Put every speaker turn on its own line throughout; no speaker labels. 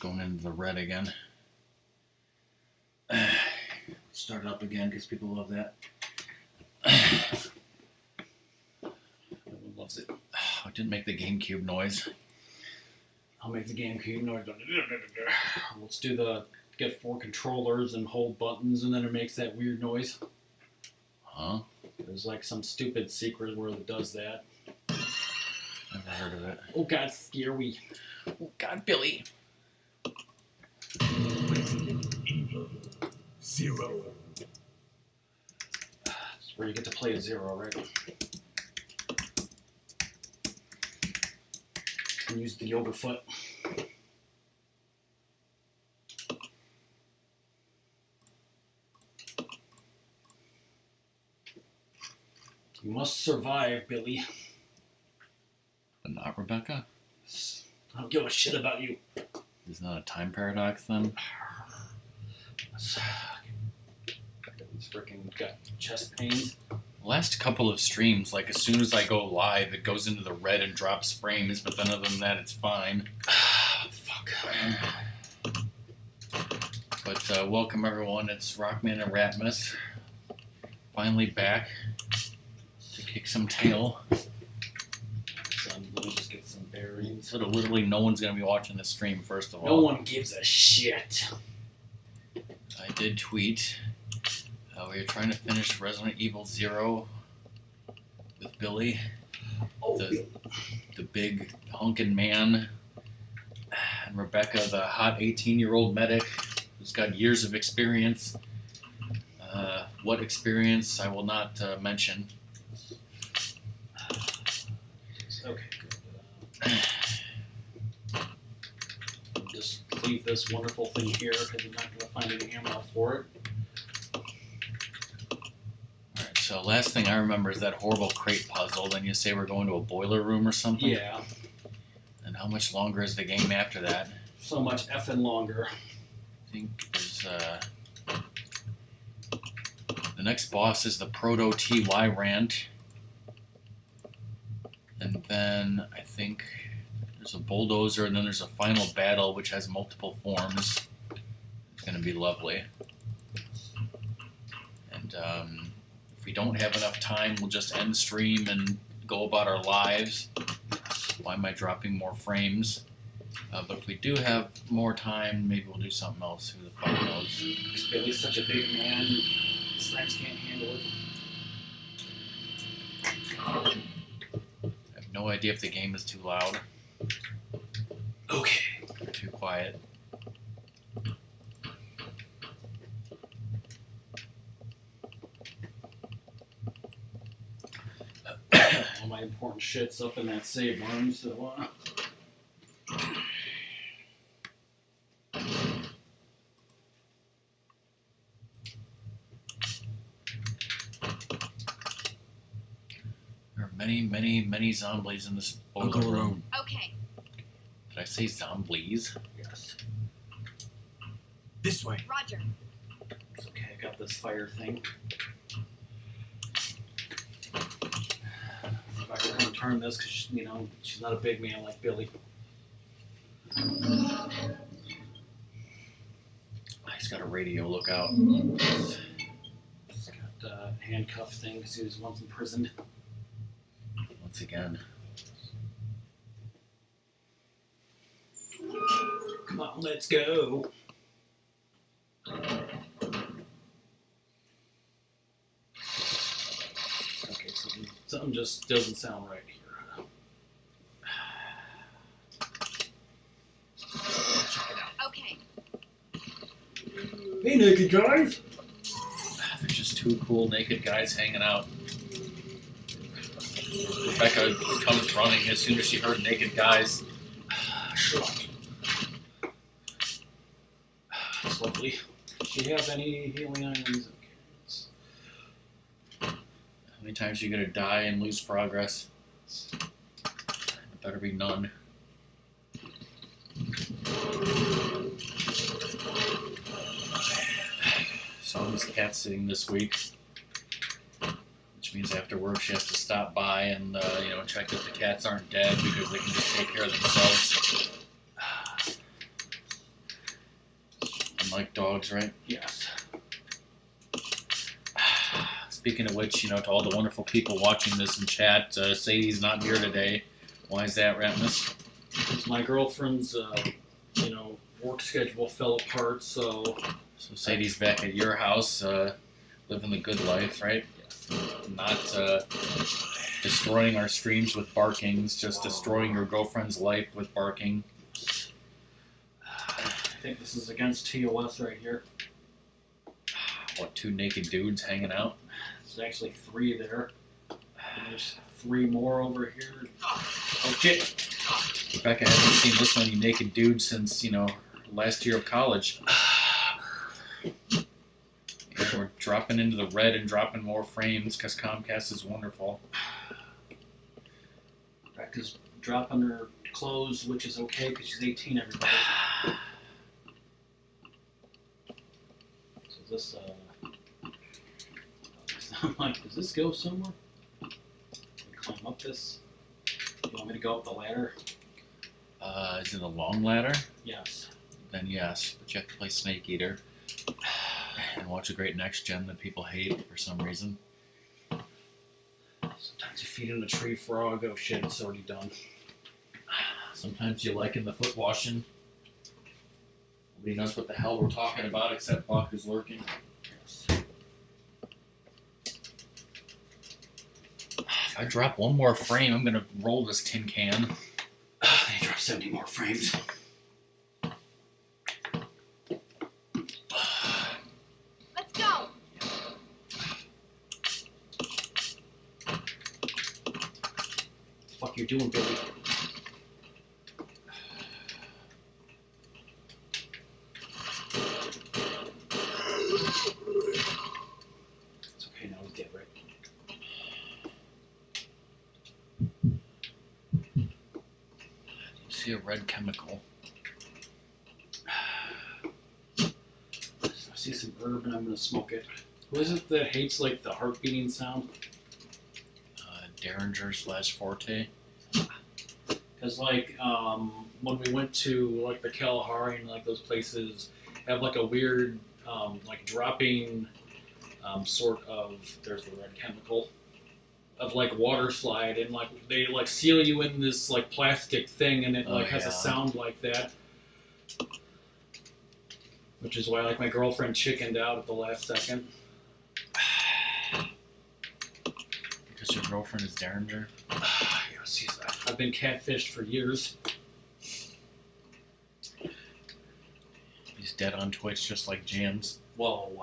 going into the red again. Start it up again because people love that. Everyone loves it. Oh, it didn't make the GameCube noise.
I'll make the GameCube noise. Let's do the get 4 controllers and hold buttons, and then it makes that weird noise.
Huh?
There's like some stupid secret where it does that.
Never heard of it.
Oh God, scare we.
Oh God, Billy.
Zero.
That's where you get to play a 0, right? And use the yoga foot. You must survive, Billy.
But not Rebecca?
I don't give a shit about you.
Isn't that a time paradox then?
He's freaking got chest pains.
The last couple of streams, like as soon as I go live, it goes into the red and drops frames, but then other than that, it's fine.
Fuck.
But welcome everyone, it's RockMan and Ratmus. Finally back to kick some tail.
Let me just get some bearings.
So that literally no one's going to be watching this stream, first of all.
No one gives a shit.
I did tweet. We were trying to finish Resident Evil 0 with Billy.
Oh,
The big honkin' man. And Rebecca, the hot 18-year-old medic who's got years of experience. What experience I will not mention.
Okay, good. Just leave this wonderful thing here because I'm not going to find any ammo for it.
Alright, so last thing I remember is that horrible crate puzzle. Then you say we're going to a boiler room or something?
Yeah.
And how much longer is the game after that?
So much effing longer.
I think there's the next boss is the Proto TY Rant. And then I think there's a bulldozer, and then there's a final battle which has multiple forms. It's going to be lovely. And if we don't have enough time, we'll just end stream and go about our lives. Why am I dropping more frames? But if we do have more time, maybe we'll do something else. Who the fuck knows?
Because Billy's such a big man, his friends can't handle it.
I have no idea if the game is too loud.
Okay.
Or too quiet.
All my important shit's up in that save room, so
There are many zombies in this boiler room.
Okay.
Did I say zombies?
yes.
This way.
Roger.
It's okay, I got this fire thing. If I can come turn this, because, you know, she's not a big man like Billy.
He's got a radio, look out.
He's got a handcuff thing, because he was once imprisoned.
Once again.
Come on, let's go. Okay, something just doesn't sound right here.
Okay.
Hey, naked guys!
There's just two cool naked guys hanging out. Rebecca comes running as soon as she heard naked guys.
Shut up. That's lovely. Do you have any healing items?
How many times are you gonna die and lose progress? It better be none. Someone's cat sitting this week, which means after work she has to stop by and check that the cats aren't dead because they can just take care of themselves. like dogs, right?
Yes.
Speaking of which, to all the wonderful people watching this in chat, Sadie's not here today. Why is that, Ratmus?
Because my girlfriend's, work schedule fell apart, so...
So Sadie's back at your house, living the good life, right?
Yes.
Not destroying our streams with barkings, just destroying your girlfriend's life with barking.
I think this is against TOS right here.
What, 2 naked dudes hanging out?
There's actually 3 there. And there's 3 more over here. Oh shit!
Rebecca hasn't seen this many naked dudes since, last year of college. And we're dropping into the red and dropping more frames because Comcast is wonderful.
Rebecca's dropping her clothes, which is okay because she's 18, everybody. So this, I'm like, does this go somewhere? Can we climb up this? You want me to go up the ladder?
Is it a long ladder?
Yes.
Then yes, but you have to play Snake Eater and watch a great next gen that people hate for some reason.
Sometimes you feed in a tree frog, oh shit, it's already done.
Sometimes you like in the foot washing. Nobody knows what the hell we're talking about except Buck who's lurking.
Yes.
If I drop one more frame, I'm gonna roll this tin can.
They dropped 70 more frames.
Let's go.
The fuck you doing, Billy? It's okay now, he's dead, right?
See a red chemical.
I see some herb and I'm gonna smoke it. Who is it that hates like the heart beating sound?
Derringer/Forte.
Because like when we went to like the Kalahari and like those places have like a weird like dropping sort of, there's the red chemical, of like water slide, and like they like seal you in this like plastic thing and it like has a sound like that. Which is why like my girlfriend chickened out at the last second.
Because your girlfriend is Derringer?
Yes, I've been catfished for years.
He's dead on Twitch just like Jams.
Whoa.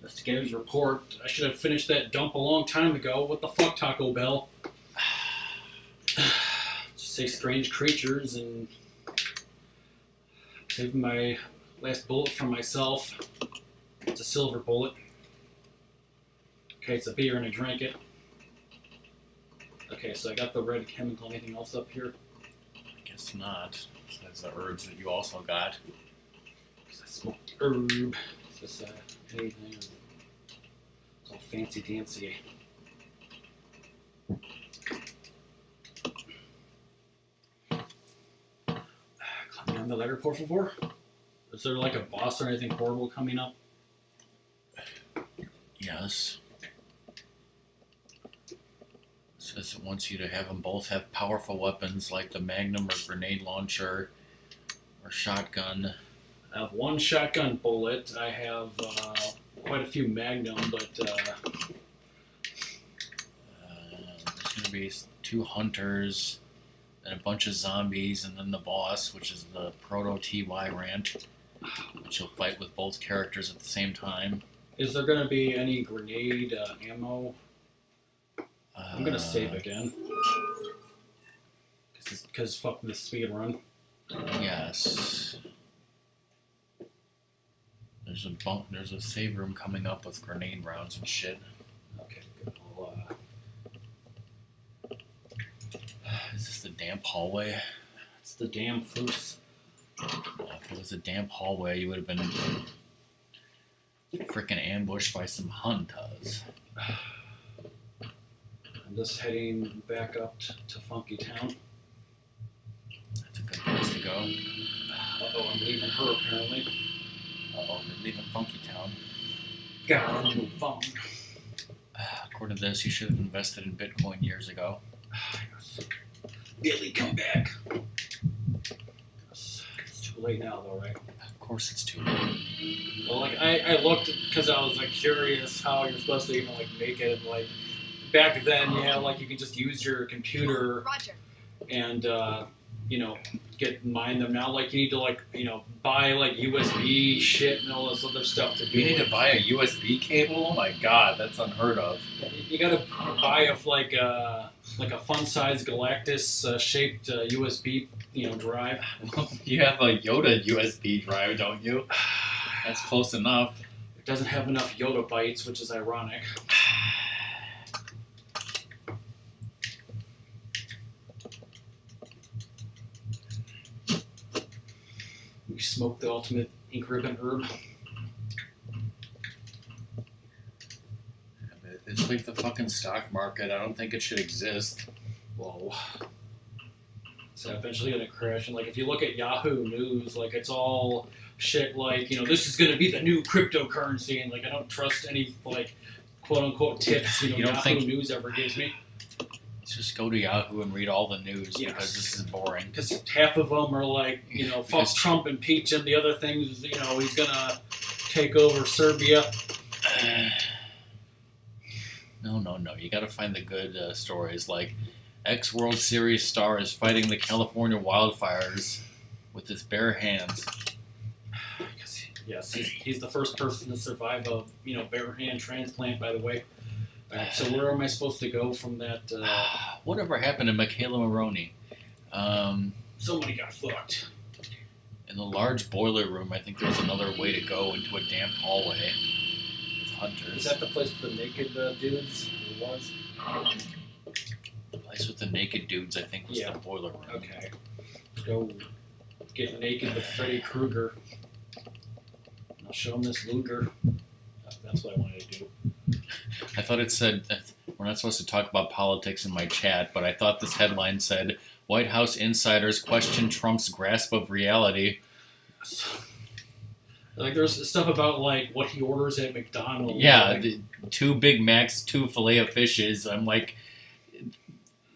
Investigators report. I should have finished that dump a long time ago. What the fuck, Taco Bell? Just say strange creatures and save my last bullet from myself. It's a silver bullet. Okay, it's a beer and I drank it. Okay, so I got the red chemical. Anything else up here?
I guess not. Besides the herbs that you also got.
Because I smoked herb. Is this anything? It's all fancy dancy. Climb down the ladder, por favor. Is there like a boss or anything horrible coming up?
Yes. It says it wants you to have them both have powerful weapons like the Magnum or grenade launcher or shotgun.
I have one shotgun bullet. I have quite a few Magnum, but
There's going to be 2 hunters and a bunch of zombies, and then the boss, which is the Proto TY Rant, which you'll fight with both characters at the same time.
is there going to be any grenade ammo? I'm going to save again. Because fuck this speed run.
Yes. There's a save room coming up with grenade rounds and shit.
Okay, good. Well,
Is this the damp hallway?
it's the damn foos.
If it was a damp hallway, you would have been frickin' ambushed by some hunters.
I'm just heading back up to Funky Town.
That's a good place to go.
Uh-oh, I'm leaving her apparently.
Uh-oh, they're leaving Funky Town.
Got a new phone.
According to this, you should have invested in Bitcoin years ago.
Billy, come back. It's too late now, though, right?
Of course it's too late.
Well, like I looked because I was like curious how you're supposed to even like make it. And, like back then, yeah, like you could just use your computer
Roger.
and mine them. Now, like you need to like buy like USB shit and all this other stuff to do.
You need
it.
to buy a USB cable? Oh my god, that's unheard of.
You gotta buy like a fun-sized Galactus shaped USB drive.
You have a Yoda USB drive, don't you? That's close enough.
It doesn't have enough Yoda bytes, which is ironic. We smoked the ultimate ink ribbon herb.
It's like the fucking stock market. I don't think it should exist.
Whoa. It's eventually gonna crash. And like if you look at Yahoo News, like it's all shit like, this is gonna be the new cryptocurrency, and like I don't trust any like quote unquote tips,
You don't
Yahoo
think-
News ever gives me.
Let's just go to Yahoo and read all the news
Yes.
because this is boring.
Because half of them are like, fuck
Because-
Trump, impeach him. The other things, he's gonna take over Serbia.
No. You gotta find the good stories. Like, ex-World Series star is fighting the California wildfires with his bare hands.
Yes, he's the first person to survive a bare hand transplant. By the way. Alright, so where am I supposed to go from that?
Whatever happened to Michaela Maroney?
Somebody got fucked.
In the large boiler room, I think there's another way to go into a damp hallway with hunters.
Is that the place with the naked dudes? It was.
The place with the naked dudes, I think, was
Yeah.
the boiler room.
Okay. Go get naked with Freddy Krueger. I'll show him this Luger. That's what I wanted to do.
I thought it said that we're not supposed to talk about politics in my chat, but I thought this headline said White House insiders question Trump's grasp of reality.
Like there's stuff about like what he orders at McDonald's.
Yeah,
like,
the 2 Big Macs, 2 Filet-O-Fishes. I'm like,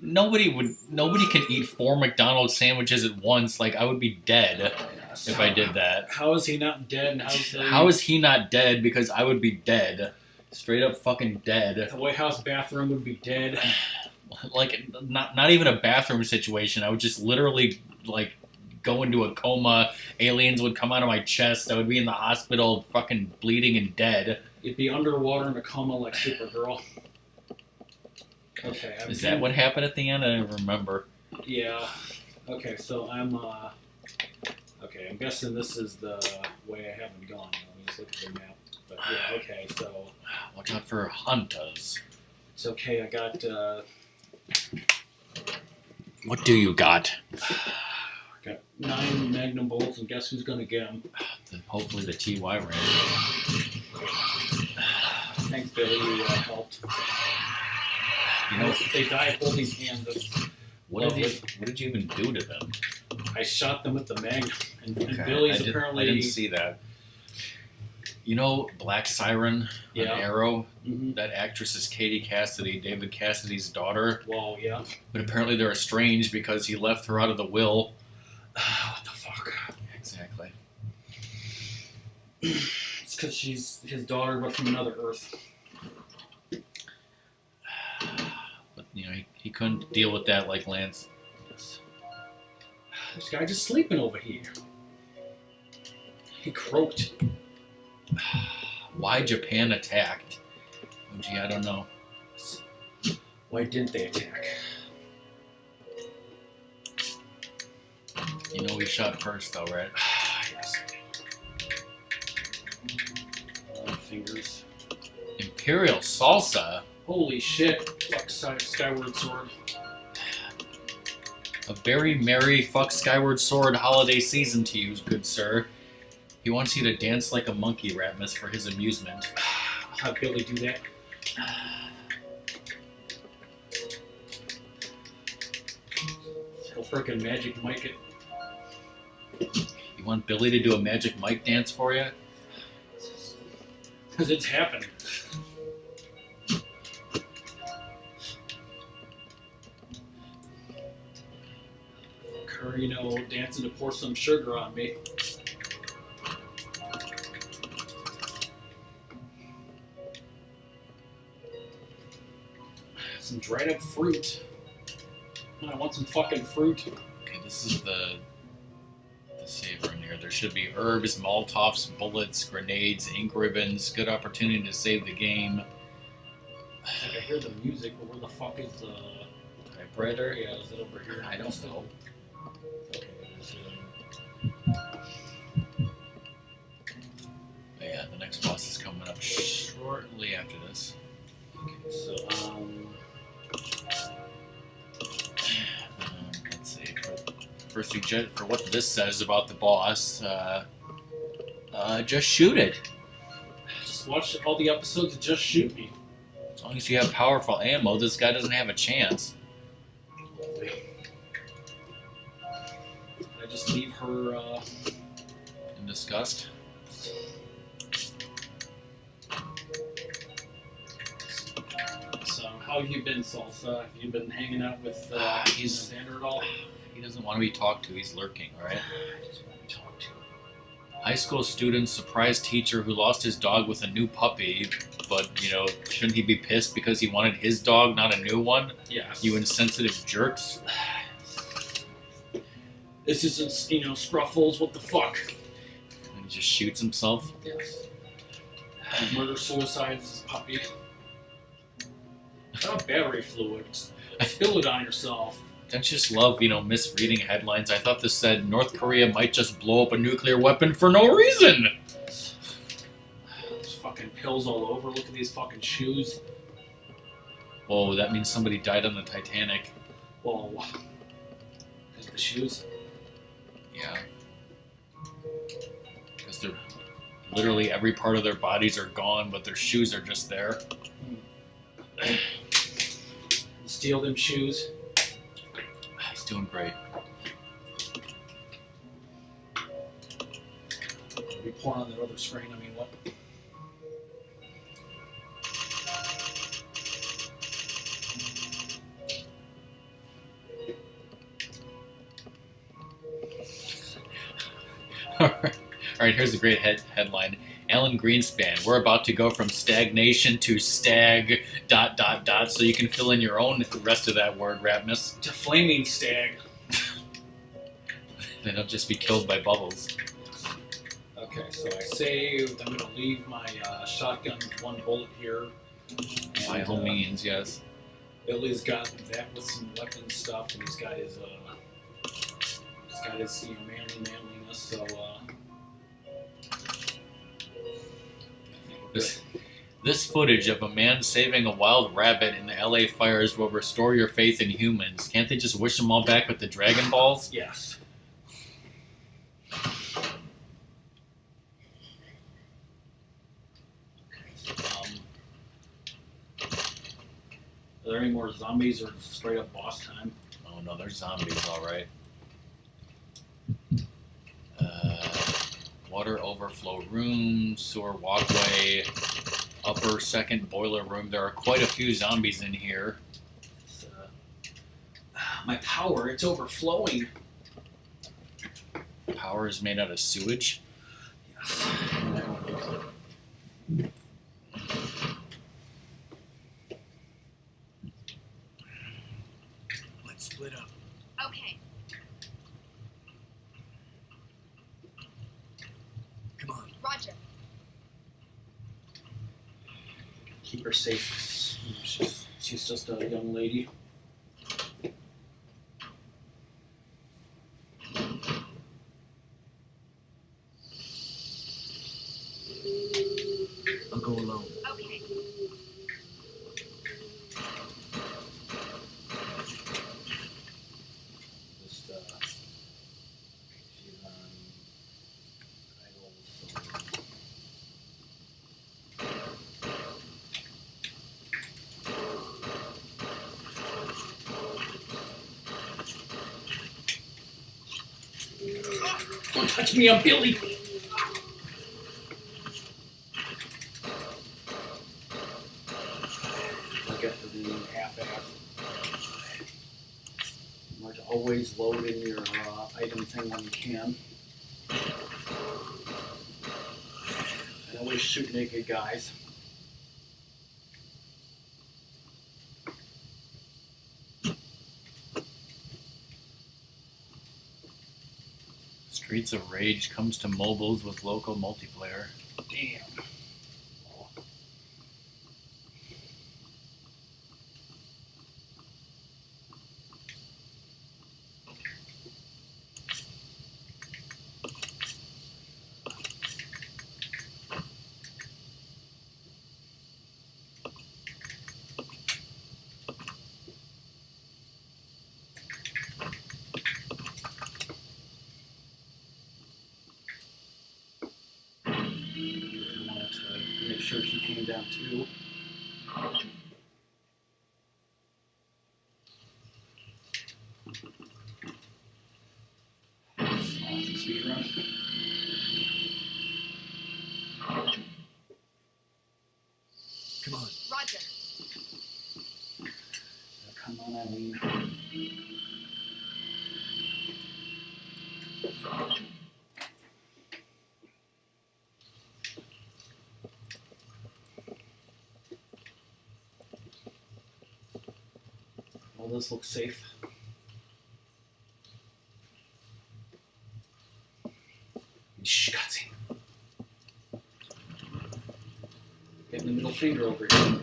nobody can eat 4 McDonald's sandwiches at once. Like, I would be dead if I did that.
How is he not dead? And
How is he not dead? Because I would be dead. Straight up fucking dead.
the White House bathroom would be dead?
Like, not even a bathroom situation. I would just literally, like, go into a coma. Aliens would come out of my chest. I would be in the hospital fucking bleeding and dead.
You'd be underwater in a coma like Supergirl. Okay.
Is that what happened at the end? I don't remember.
Yeah. Okay, so I'm guessing this is the way I haven't gone. Let me just look at the map. But yeah, okay, so
Watch out for hunters.
it's okay. I got
What do you got?
9 Magnum bolts, and guess who's gonna get them?
Hopefully the TY range.
Thanks, Billy. You helped.
You know,
If they die holding hands,
what did you even do to them?
I shot them with the Magnum, and
Okay,
Billy's
I
apparently.
didn't see that. You know Black Siren
Yeah.
on Arrow?
Mhm.
That actress is Katie Cassidy, David Cassidy's daughter.
Well, yeah.
But apparently they're estranged because he left her out of the will.
What the fuck?
Exactly.
It's because she's his daughter, but from another Earth.
But, he couldn't deal with that like Lance.
This guy just sleeping over here. He croaked.
Why Japan attacked? Oh, gee, I don't know.
Why didn't they attack?
You know we shot first though, right?
Yes. Fingers.
Imperial salsa?
Holy shit. Fuck Skyward Sword.
A very merry fuck Skyward Sword holiday season to you, good sir. He wants you to dance like a monkey, Ratmus, for his amusement.
I'll have Billy do that. He'll freaking magic mic it.
You want Billy to do a magic Mike dance for you?
Because it's happening. Her, you know, dancing to pour some sugar on me. Some dried up fruit. I want some fucking fruit.
Okay, this is the saver in here. There should be herbs, Molotovs, bullets, grenades, ink ribbons. Good opportunity to save the game.
Like I hear the music, but where the fuck is the
Typewriter?
Yeah, is it over here?
I don't know.
Okay, there's
But yeah, the next boss is coming up shortly after this.
okay, so
Let's see. First, for what this says about the boss, just shoot it.
just watch all the episodes and just shoot me.
As long as you have powerful ammo, this guy doesn't have a chance.
Can I just leave her?
In disgust.
So, how have you been, Salsa? Have you been hanging out with
He's-
Xander at all?
He doesn't want to be talked to. He's lurking, alright?
I just want to talk to him.
High school student surprised teacher who lost his dog with a new puppy, but, you know, shouldn't he be pissed because he wanted his dog, not a new one?
Yeah.
You insensitive jerks.
This isn't, you know, Scruffles. What the fuck?
And he just shoots himself.
Yes. Murder suicides his puppy. Not battery fluid. Spill it on yourself.
Don't you just love, you know, misreading headlines? I thought this said North Korea might just blow up a nuclear weapon for no reason.
There's fucking pills all over. Look at these fucking shoes.
Oh, that means somebody died on the Titanic.
Whoa. There's the shoes.
Yeah. Because they're literally every part of their bodies are gone, but their shoes are just there.
Steal them shoes.
He's doing great.
Be pouring on that other screen. I mean, what?
Alright, here's a great headline. Alan Greenspan, we're about to go from stagnation to stag ... so you can fill in your own rest of that word, Ratmus.
To flaming stag.
Then he'll just be killed by bubbles.
Okay, so I saved. I'm gonna leave my shotgun with one bullet here. And,
By all means, yes.
Billy's got that with some weapon stuff, and he's got his you know, manliness. So
This footage of a man saving a wild rabbit in the LA fires will restore your faith in humans. Can't they just wish them all back with the Dragon Balls?
yes. Are there any more zombies or straight up boss time?
Oh no, there's zombies, alright. Water overflow room, sewer walkway, upper second boiler room. There are quite a few zombies in here.
My power, it's overflowing.
Power is made out of sewage.
Let's split up.
Okay.
Come on.
Roger.
Keep her safe. She's just a young lady.
I'll go alone.
Okay.
Just, she's on idle. Don't touch me, I'm Billy! always load in your item thing when you can. And always shoot naked guys.
Streets of Rage comes to mobiles with local multiplayer.
Damn. Make sure she came down too. Awesome speed run.
Come on.
Roger.
Come on, Eileen. Well, this looks safe. Shh, Gutsy. Getting the middle finger over here.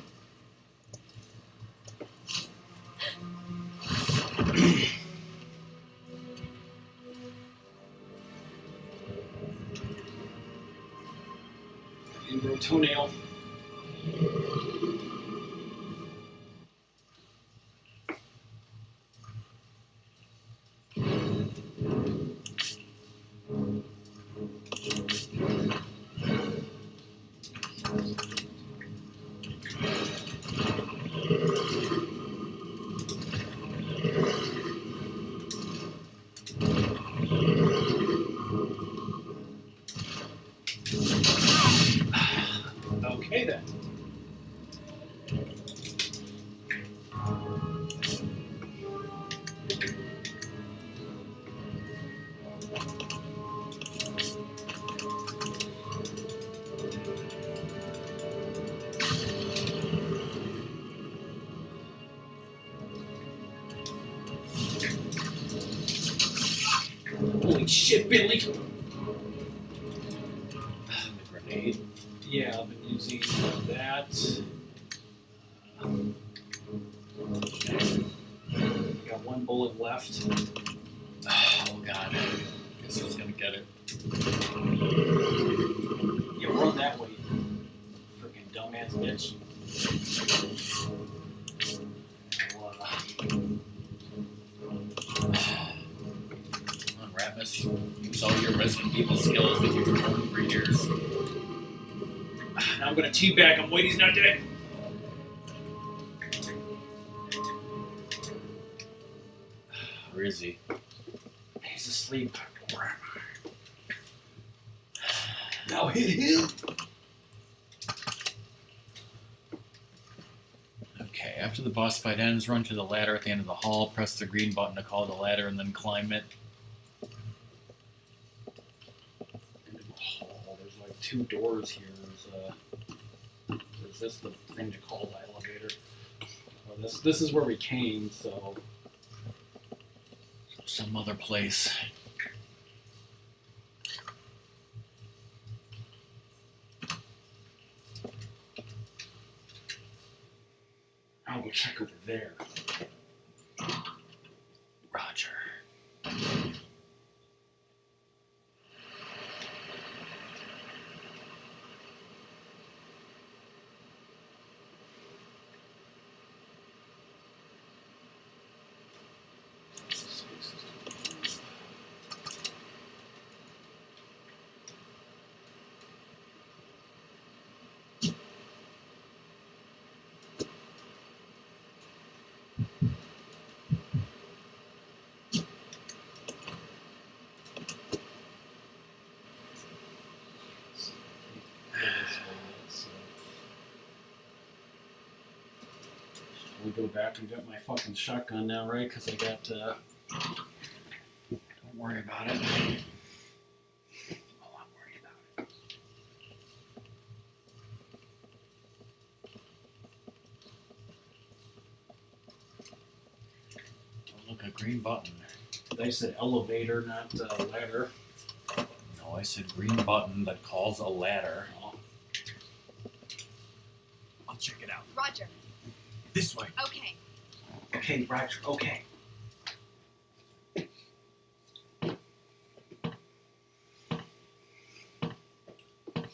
Ingrown toenail. Okay then. Holy shit, Billy!
The grenade.
Yeah, I've been using that. Got one bullet left.
Oh god. Guess who's gonna get it?
Yeah, run that way. Freaking dumbass bitch.
Come on, Ratmus. Use all your Resident Evil skills that you've learned for years.
Now I'm gonna teabag him. Wait, he's not dead.
Where is he?
He's asleep. Where am I? Now hit him.
Okay, after the boss fight ends, run to the ladder at the end of the hall, press the green button to call the ladder, and then climb it.
Oh, there's like two doors here. There's this the thing to call the elevator. Oh, this is where we came, so
Some other place.
I'll go check over there.
Roger.
We go back and get my fucking shotgun now, right? Because I got
worry about it.
Oh, I'm worried about it.
Oh, look, a green button.
They said elevator, not ladder.
No, I said green button that calls a ladder.
Oh,
I'll check it out.
Roger.
This way.
Okay.
okay, Roger. Okay.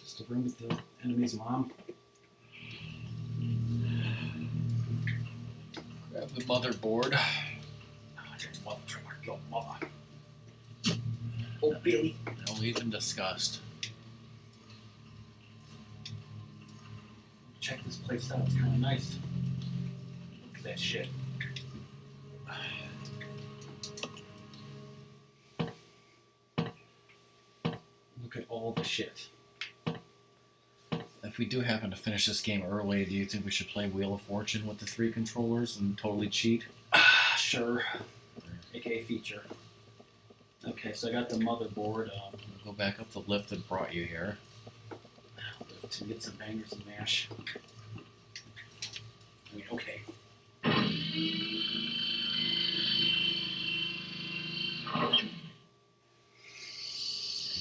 Just the room with the enemy's mom.
Grab the motherboard.
Mother trucker, your mother. Oh, Billy.
No, even discussed.
Check this place out. It's kind of nice. Look at that shit. Look at all the shit.
If we do happen to finish this game early, do you think we should play Wheel of Fortune with the 3 controllers and totally cheat?
Sure. AKA feature. Okay, so I got the motherboard.
Go back up the lift that brought you here.
To get some bangers and mash. I mean, okay.
You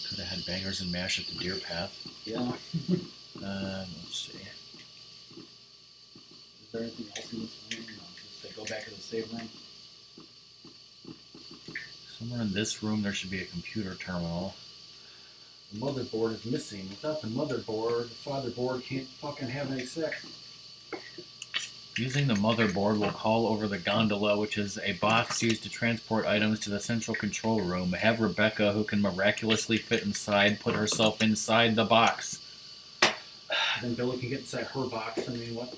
could have had bangers and mash at the deer path.
Yeah.
Let's see.
Is there anything else in this room? No, just to go back to the save room.
Somewhere in this room there should be a computer terminal.
The motherboard is missing. Without the motherboard, the fatherboard can't fucking have any sex.
Using the motherboard, we'll call over the gondola, which is a box used to transport items to the central control room. Have Rebecca, who can miraculously fit inside, put herself inside the box.
Then Billy can get inside her box. I mean, what?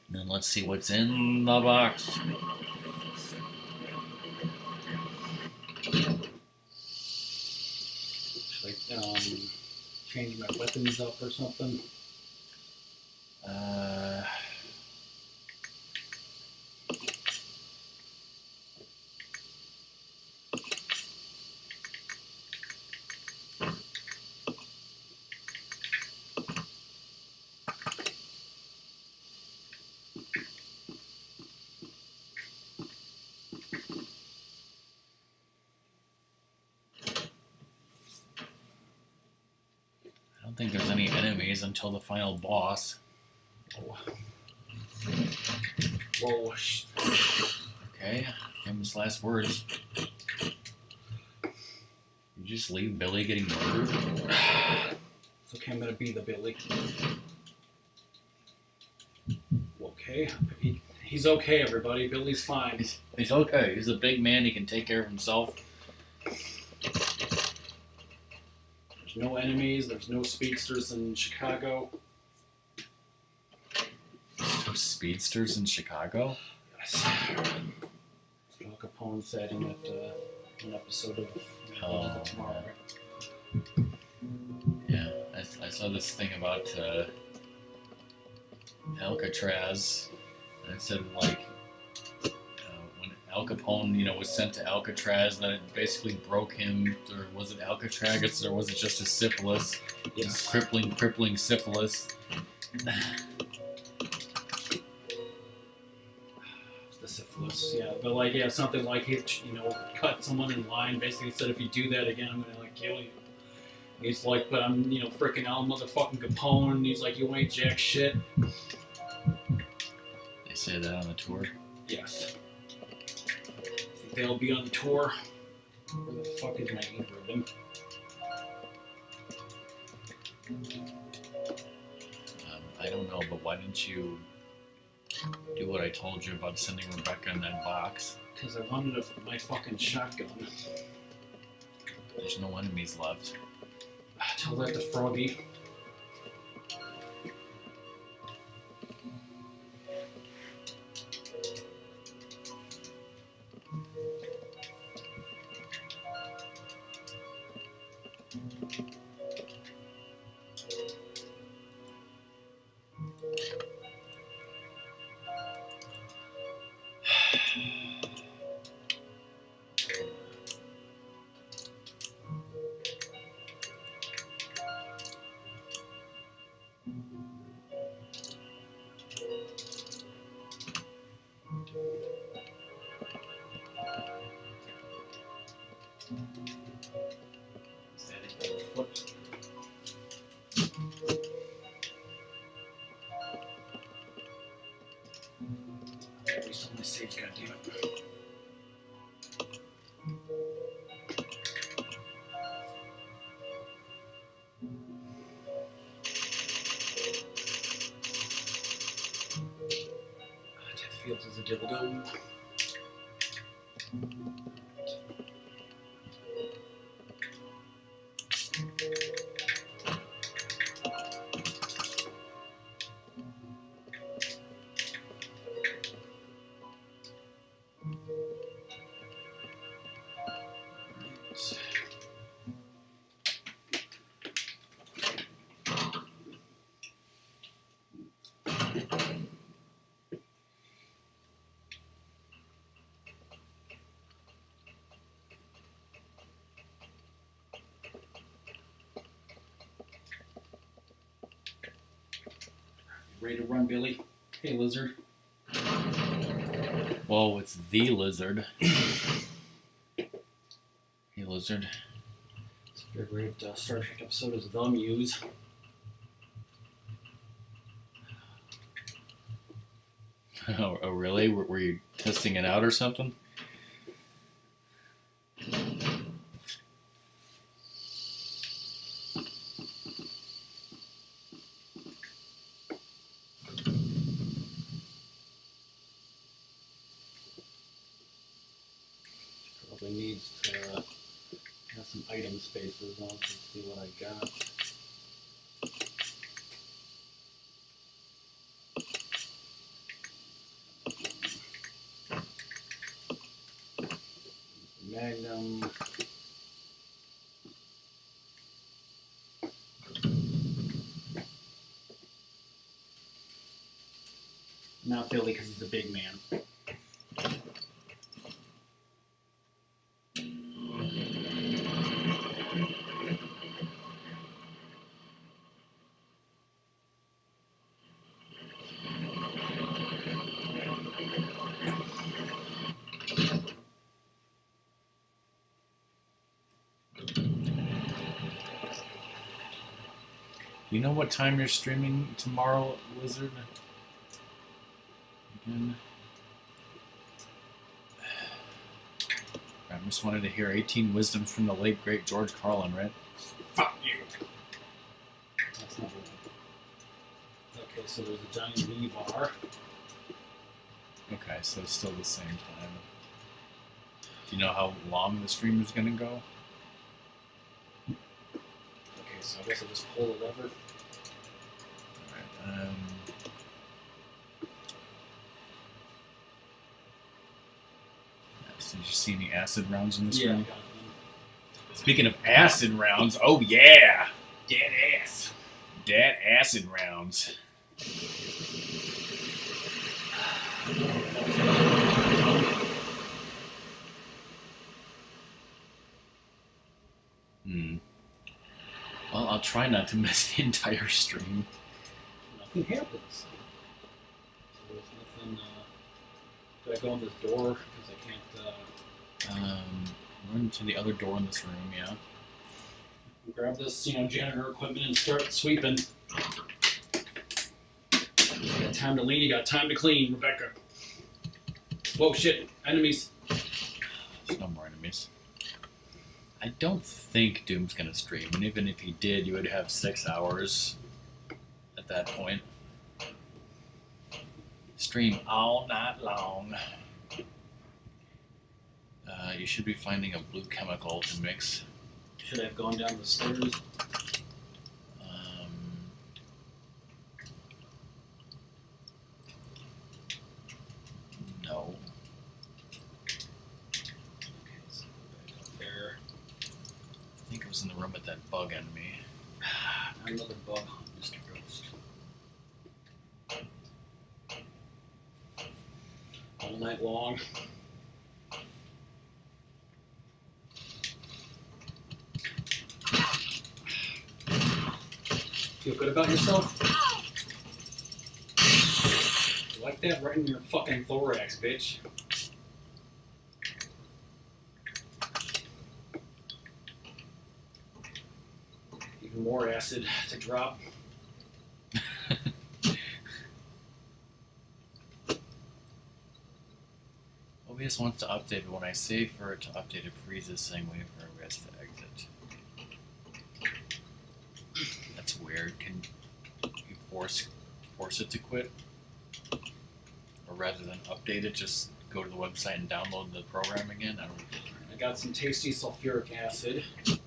And then let's see what's in the box.
Should I change my weapons up or something?
I don't think there's any enemies until the final boss.
Whoa.
Okay, famous last words. You just leave Billy getting murdered?
It's okay, I'm gonna be the Billy. Okay. He's okay, everybody. Billy's fine.
He's okay. He's a big man. He can take care of himself.
There's no enemies. There's no speedsters in Chicago.
No speedsters in Chicago?
Yes. Al Capone said in that an episode of Tomorrow.
Yeah, I saw this thing about Alcatraz. And it said, like, when Al Capone, was sent to Alcatraz, that it basically broke him. Or was it Alcatraz, or was it just a syphilis?
Yes.
Crippling syphilis.
The syphilis, yeah, but something like he, cut someone in line. Basically said, if you do that again, I'm gonna kill you. And he's like, but I'm, freaking Al motherfucking Capone. And he's like, you ain't jack shit.
They say that on the tour.
Yes. Think they'll be on the tour. Where the fuck is my ink ribbon?
I don't know, but why didn't you do what I told you about sending Rebecca in that box?
Because I wanted my fucking shotgun.
There's no enemies left.
Tell that to Froggy. Is that it? Flipped. Waste all my saves, goddammit. Jeff Fields is a dildo. Ready to run, Billy? Hey, lizard.
Whoa, it's the lizard. Hey, lizard.
Favorite Star Trek episode is The Muse.
Oh, really? Were you testing it out or something?
Probably needs to have some item spaces. Let's see what I got. Magnum. Not Billy because he's a big man.
You know what time you're streaming tomorrow, Lizard? Again. Ratmus wanted to hear 18 wisdom from the late great George Carlin, right?
Fuck you. That's not it. Okay, so there's a giant V bar.
Okay, so it's still the same time. Do you know how long the stream is going to go?
Okay, so I guess I'll just pull the lever.
Alright, so did you see any acid rounds in this
Yeah, I
room?
got them.
Speaking of acid rounds, oh yeah! Dead ass. Dead acid rounds. Well, I'll try not to miss the entire stream.
Nothing happens. So there's nothing. Do I go in this door? Because I can't.
Run to the other door in this room, yeah.
Grab this, janitor equipment and start sweeping. You got time to lean, you got time to clean, Rebecca. Whoa, shit, enemies.
There's no more enemies. I don't think Doom's gonna stream, and even if he did, you would have 6 hours at that point. Stream all night long. You should be finding a blue chemical to mix.
Should I have gone down the stairs?
No.
Okay, so back up there.
I think it was in the room with that bug enemy.
Another bug hunt, Mr. Ghost. All night long. Feel good about yourself? You like that right in your fucking thorax, bitch. Even more acid to drop.
OBS wants to update, but when I save for it to update, it freezes saying wait for OBS to exit. That's weird. Can you force it to quit? Or rather than update it, just go to the website and download the program again?
I got some tasty sulfuric acid.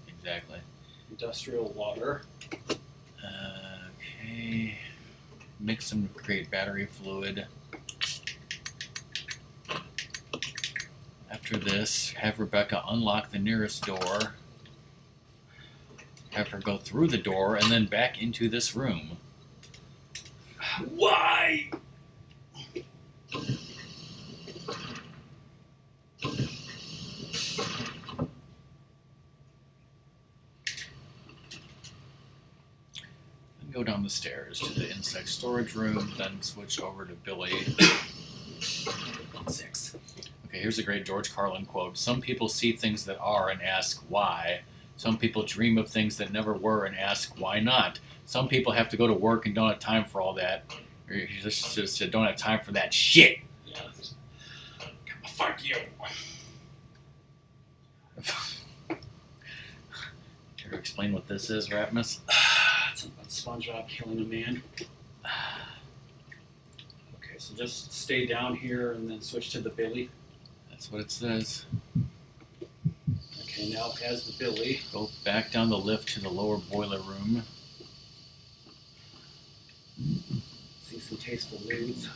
Exactly.
Industrial water.
Okay. Mix and create battery fluid. After this, have Rebecca unlock the nearest door. Have her go through the door and then back into this room.
Why?
Then go down the stairs to the insect storage room, then switch over to Billy.
6.
Okay, here's a great George Carlin quote. Some people see things that are and ask why. Some people dream of things that never were and ask why not. Some people have to go to work and don't have time for all that. Or you just don't have time for that shit.
Yeah. Fuck you.
Care to explain what this is, Ratmus?
It's about SpongeBob killing a man. Okay, so just stay down here and then switch to the Billy.
That's what it says.
Okay, now as the Billy.
Go back down the lift to the lower boiler room.
See some tasteful nudes.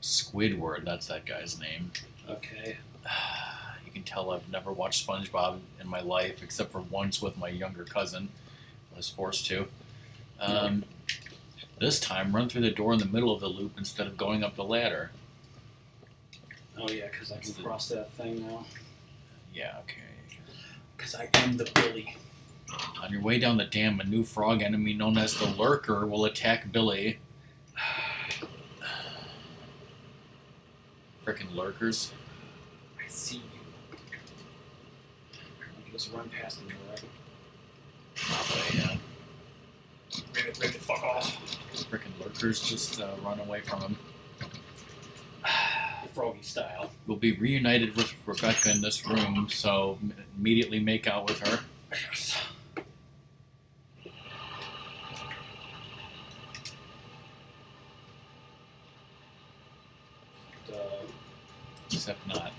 Squidward, that's that guy's name.
Okay.
You can tell I've never watched SpongeBob in my life, except for once with my younger cousin. I was forced to. This time, run through the door in the middle of the loop instead of going up the ladder.
Oh yeah, because I can cross that thing now.
Yeah, okay.
Because I am the Billy.
On your way down the dam, a new frog enemy known as the Lurker will attack Billy. Frickin' lurkers.
I see you. I can just run past them, right?
Probably, yeah.
Break the fuck off.
Frickin' lurkers just run away from him.
Froggy style.
We'll be reunited with Rebecca in this room, so immediately make out with her.
Yes.
Except not.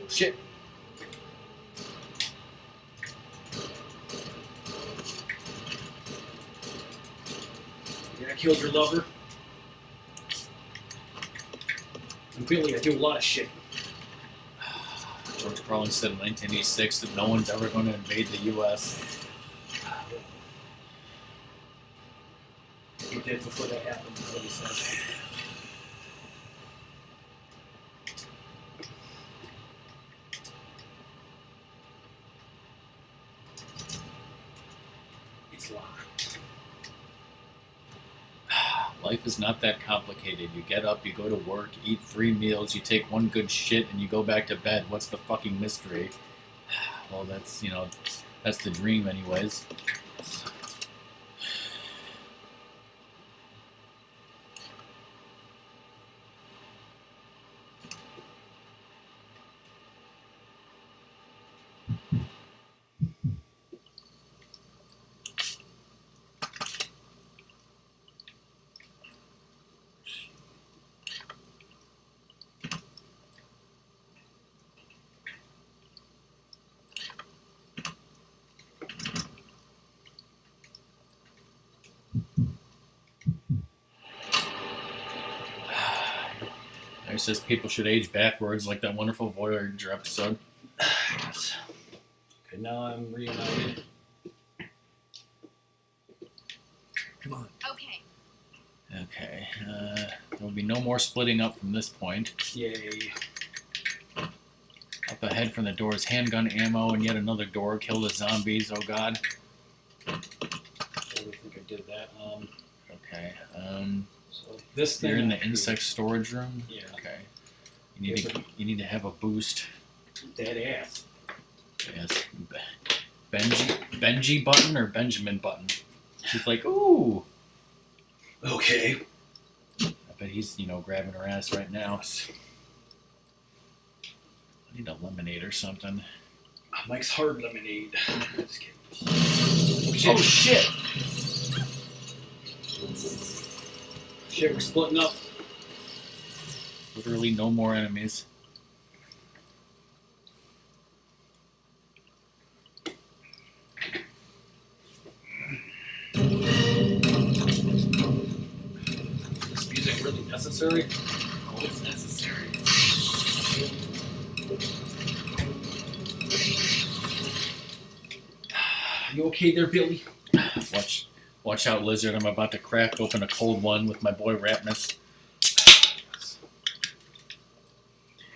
Shit.
I killed your lover. I'm Billy, I do a lot of shit.
George Carlin said in 1986 that no one's ever going to invade the U.S.
He did before that happened, is what he said. It's locked.
Life is not that complicated. You get up, you go to work, eat 3 meals, you take one good shit, and you go back to bed. What's the fucking mystery? Well, that's, that's the dream anyways. It says people should age backwards, like that wonderful Voyager episode.
Yes. Okay, now I'm reunited.
Come on.
Okay.
Okay. There will be no more splitting up from this point.
Yay.
Up ahead from the door is handgun ammo and yet another door. Kill the zombies. Oh God.
I don't think I did that.
Okay.
So this thing.
You're in the
up here-
insect storage room.
Yeah.
Okay. You need to have a boost.
Dead ass.
Yes. Benji button or Benjamin button? She's like, ooh.
Okay.
I bet he's, grabbing her ass right now. I need a lemonade or something.
Mike's hard lemonade. Just kidding.
Oh shit!
Shit, we're splitting up.
Literally no more enemies.
Is music really necessary?
Oh, it's necessary.
You okay there, Billy?
Watch out, lizard! I'm about to crack open a cold one with my boy Ratmus.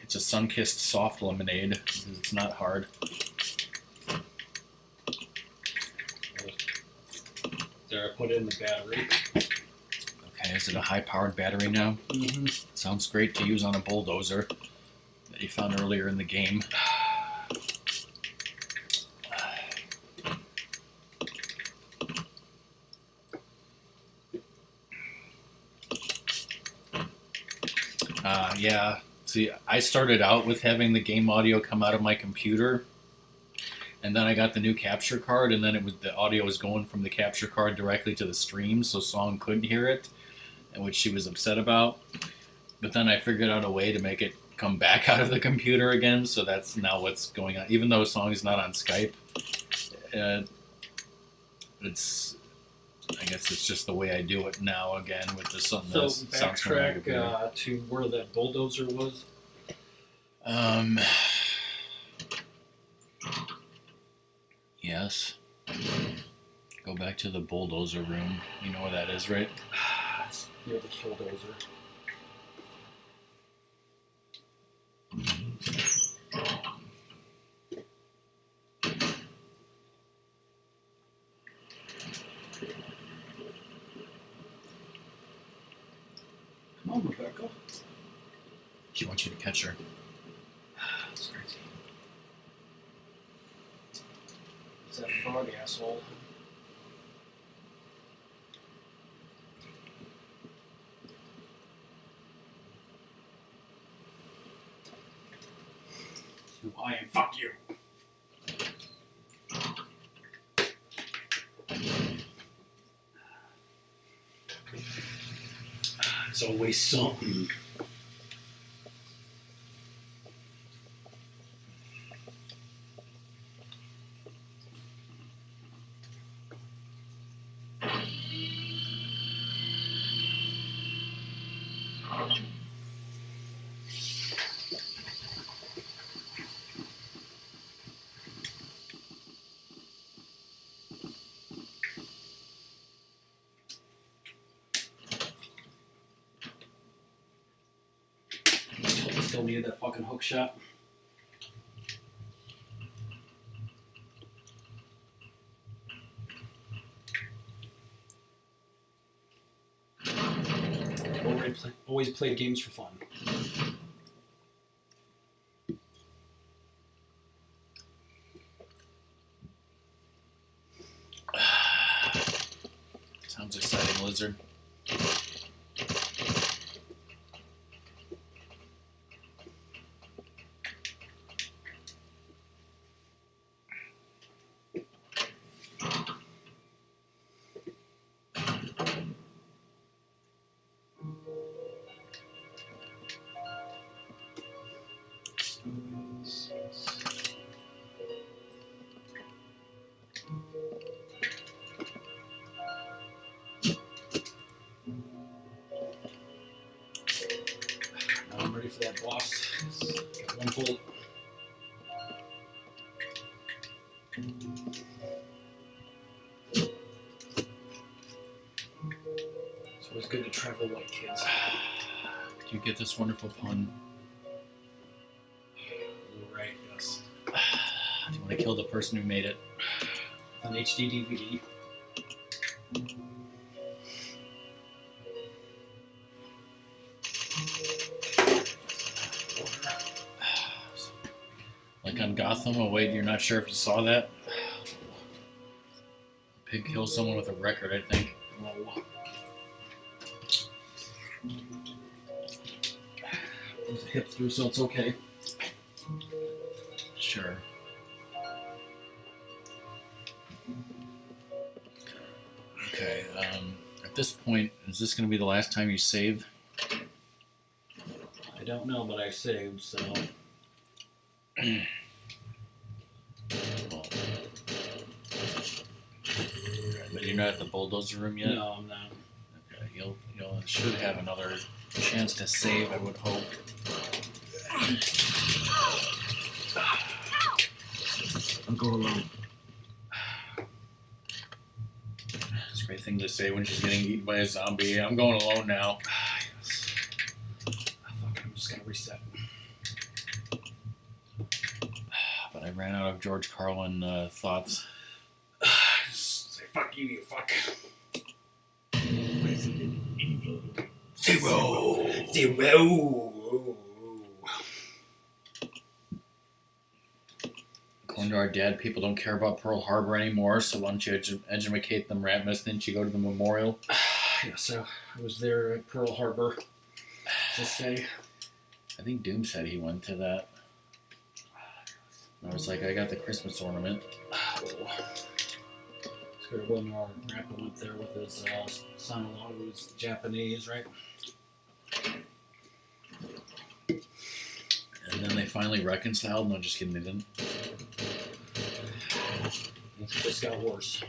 It's a sun-kissed soft lemonade. It's not hard.
There, I put in the battery.
Okay, is it a high-powered battery now?
Mm-hmm.
Sounds great to use on a bulldozer that you found earlier in the game. Yeah. See, I started out with having the game audio come out of my computer, and then I got the new capture card, and then the audio was going from the capture card directly to the stream, so Song couldn't hear it, and which she was upset about. But then I figured out a way to make it come back out of the computer again, so that's now what's going on. Even though Song is not on Skype, I guess it's just the way I do it now again with the sun.
So
sounds coming out of the computer.
backtrack to where that bulldozer was.
Yes. Go back to the bulldozer room. You know where that is, right?
Near the killdozer. Come on, Rebecca.
She wants you to catch her.
That's crazy. It's that frog asshole. Who I am. Fuck you. It's always something. Still needed that fucking hook shot. Always played games for fun.
Sounds exciting, lizard.
Now I'm ready for that boss. Got one bullet. It's always good to travel like kids.
Do you get this wonderful pun?
Right, yes.
Do you want to kill the person who made it?
An HD DVD.
Like on Gotham. Oh wait, you're not sure if you saw that? Pig kills someone with a record, I think.
Whoa. There's a hip through, so it's okay.
Sure. Okay, at this point, is this going to be the last time you save?
I don't know, but I saved, so.
Well, but you're not at the bulldozer room yet?
No, I'm not.
Okay, you'll should have another chance to save, I would hope.
I'll go alone.
It's a great thing to say when she's getting eaten by a zombie. I'm going alone now.
Yes. Fuck, I'm just gonna reset.
But I ran out of George Carlin thoughts.
Just say fuck you, you fuck.
Resident Evil.
Zero.
According to our dad, people don't care about Pearl Harbor anymore, so why don't you educate them, Ratmus? Didn't you go to the memorial?
Yeah, so I was there at Pearl Harbor. Just say.
I think Doom said he went to that. I was like, I got the Christmas ornament.
Scared when our grandpa went there with his son-in-law who's Japanese, right?
And then they finally reconciled. No, just kidding, they didn't.
It just got worse.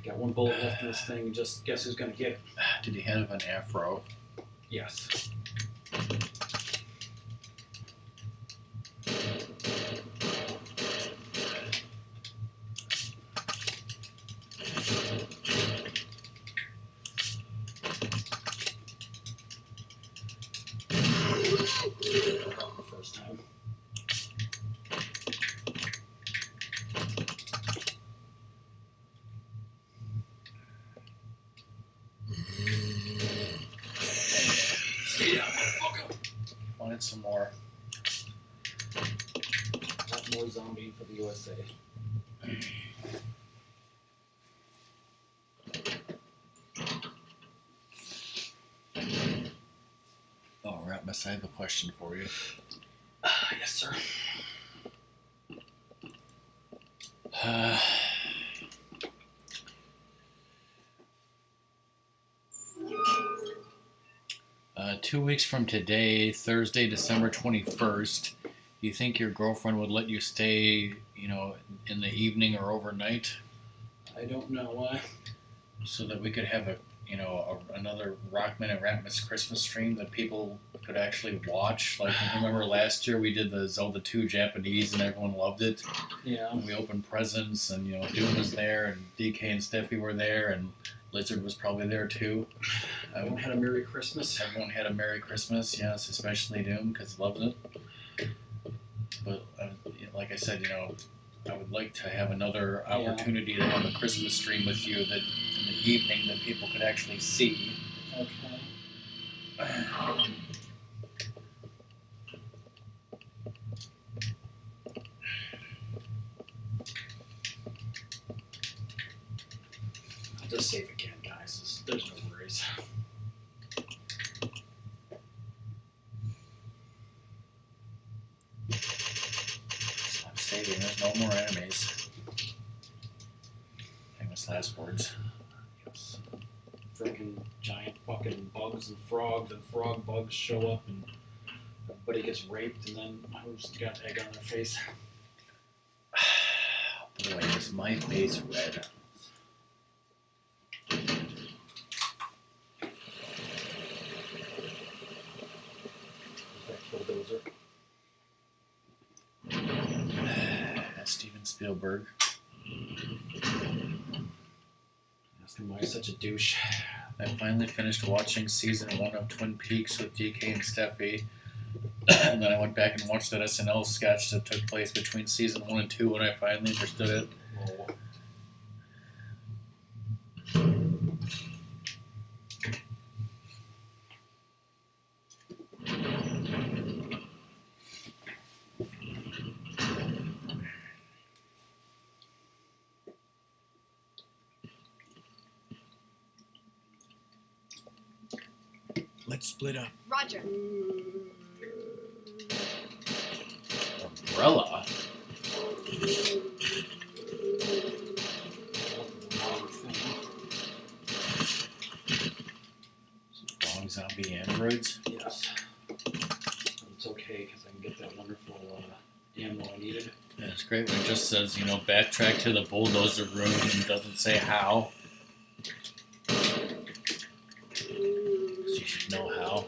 Got one bullet left in this thing. Just guess who's gonna get it?
Did he have an afro?
Yes. The first time. Yeah, motherfucker.
Wanted some more.
Not more zombie for the USA.
Oh, Ratmus, I have a question for you.
Yes, sir.
Uh, 2 weeks from today, Thursday, December 21st, do you think your girlfriend would let you stay, in the evening or overnight
I don't know why.
so that we could have another RockMan and Ratmus Christmas stream that people could actually watch? Like, remember last year we did the Zelda 2 Japanese and everyone loved it?
Yeah.
And we opened presents and, Doom was there and DK and Steffi were there and Lizard was probably there too.
Everyone had a Merry Christmas.
Everyone had a Merry Christmas, yes, especially Doom because he loved it. But like I said, I would like to have another opportunity to have a Christmas stream with you that in the evening that people could actually see.
Okay. I'll just save again, guys. There's no worries.
I'm saving. There's no more enemies. Famous last words.
Yes. Freaking giant fucking bugs and frogs and frog bugs show up and everybody gets raped and then who's got egg on their face?
Boy, is my face red.
Is that killdozer?
Spielberg.
Ask him why he's such a douche.
I finally finished watching season 1 of Twin Peaks with DK and Steffi. And then I went back and watched that SNL sketch that took place between season 1 and 2 and I finally understood it.
Whoa.
Let's split up.
Roger.
Umbrella? Long zombie androids?
Yes. It's okay because I can get that wonderful ammo I needed.
Yeah, it's great when it just says, backtrack to the bulldozer room and doesn't say how. So you should know how.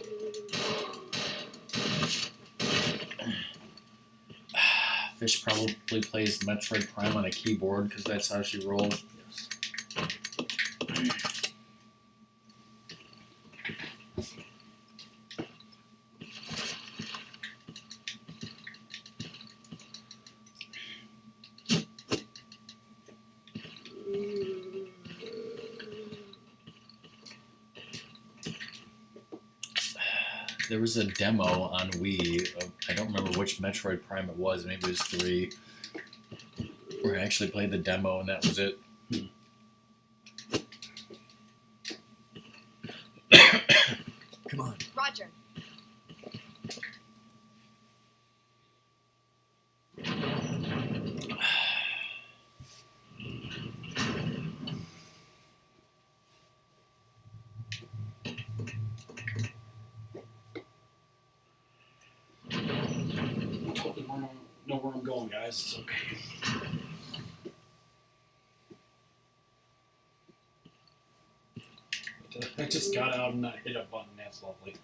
Fish probably plays Metroid Prime on a keyboard because that's how she rolls.
Yes.
There was a demo on Wii of, I don't remember which Metroid Prime it was, maybe it was 3, where I actually played the demo and that was it.
Come on.
Roger.
I totally know where I'm going, guys. It's okay. I just got out and not hit a button. That's lovely.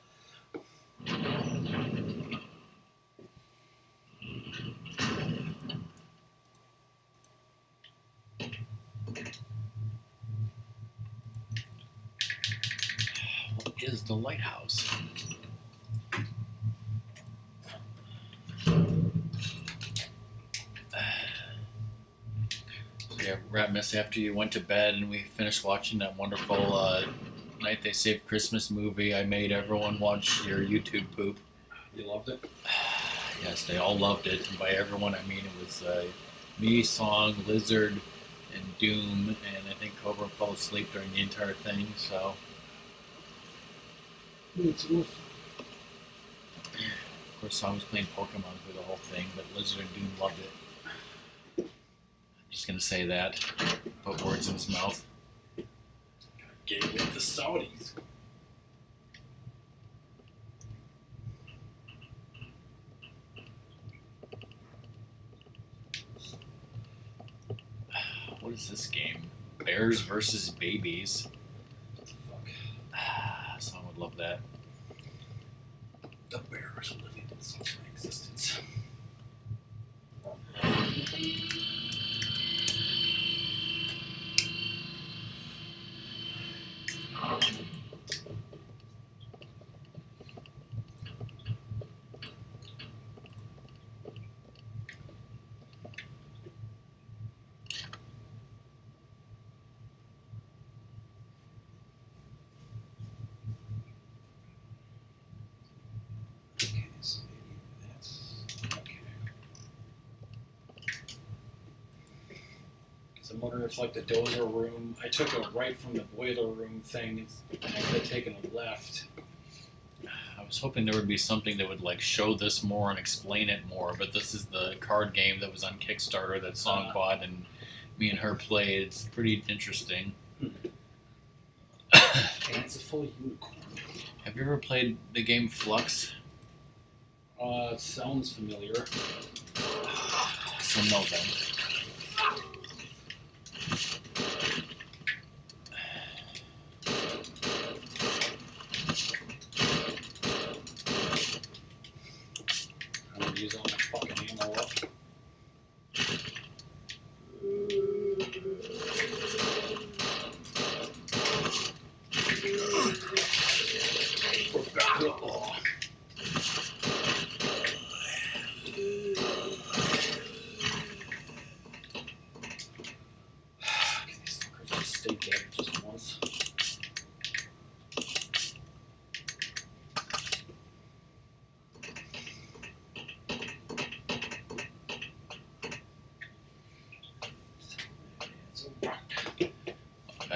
What is the lighthouse? So yeah, Ratmus, after you went to bed and we finished watching that wonderful Night They Saved Christmas movie, I made everyone watch your YouTube poop.
You loved it?
Yes, they all loved it. And by everyone, I mean it was me, Song, Lizard, and Doom, and I think Cobra fell asleep during the entire thing, so... Of course, Song was playing Pokemon through the whole thing, but Lizard and Doom loved it. I'm just gonna say that. Put words in his mouth.
Get with the Saudis.
What is this game? Bears versus Babies.
What the fuck?
Song would love that.
The bears are living in such an existence. Okay, so maybe that's okay. Because I'm wondering if, like, the dozer room, I took a right from the boiler room thing, and I could have taken a left.
I was hoping there would be something that would like show this more and explain it more, but this is the card game that was on Kickstarter that Song bought and me and her played. It's pretty interesting.
Fanciful unicorn.
Have you ever played the game Flux?
It sounds familiar.
So no then.
I'm gonna use all my fucking ammo up.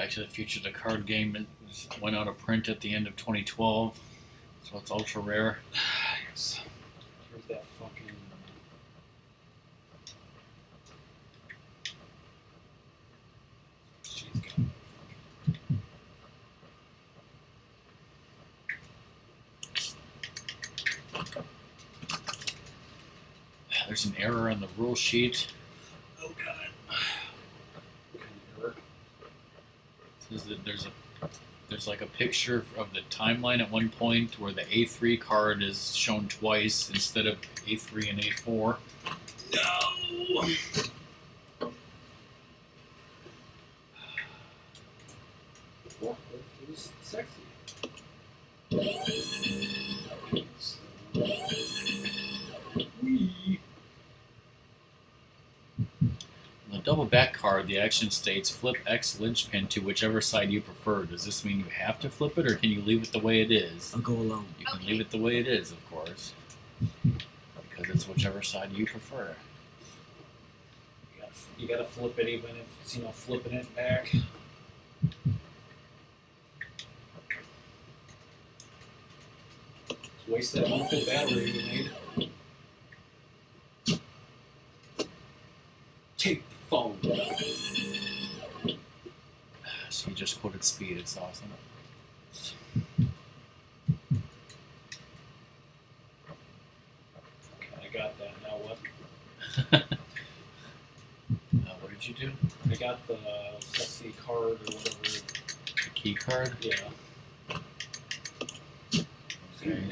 Back to the Future, the card game went out of print at the end of 2012, so it's ultra rare.
Yes. Here's that fucking. She's got fucking.
There's an error on the rule sheet.
Oh god. What kind of error?
It says that there's like a picture of the timeline at one point where the A3 card is shown twice instead of A3 and A4.
No. Well, it was sexy. Wee.
On the double back card, the action states flip X linchpin to whichever side you prefer. Does this mean you have to flip it, or can you leave it the way it is?
I'll go alone.
You can
Okay.
leave it the way it is, of course, because it's whichever side you prefer.
You gotta flip it even if it's, flipping it back. Just waste that wonderful battery you made. Take the phone.
So you just quoted speed. It's awesome.
Okay, I got that. Now what?
What did you do?
I got the sexy card or whatever.
The key card.
Yeah.
Okay.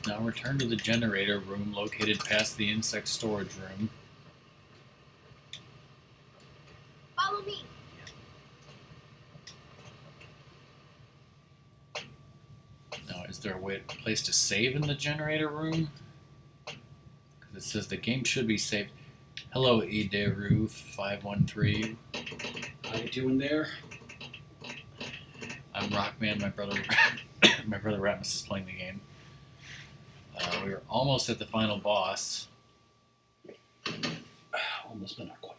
Now return to the generator room located past the insect storage room.
Follow me.
Now, is there a place to save in the generator room? Because it says the game should be saved. Hello, Ideru513.
How you doing there?
I'm RockMan. My brother, my brother Ratmus is playing the game. We're almost at the final boss,
Almost, but not quite.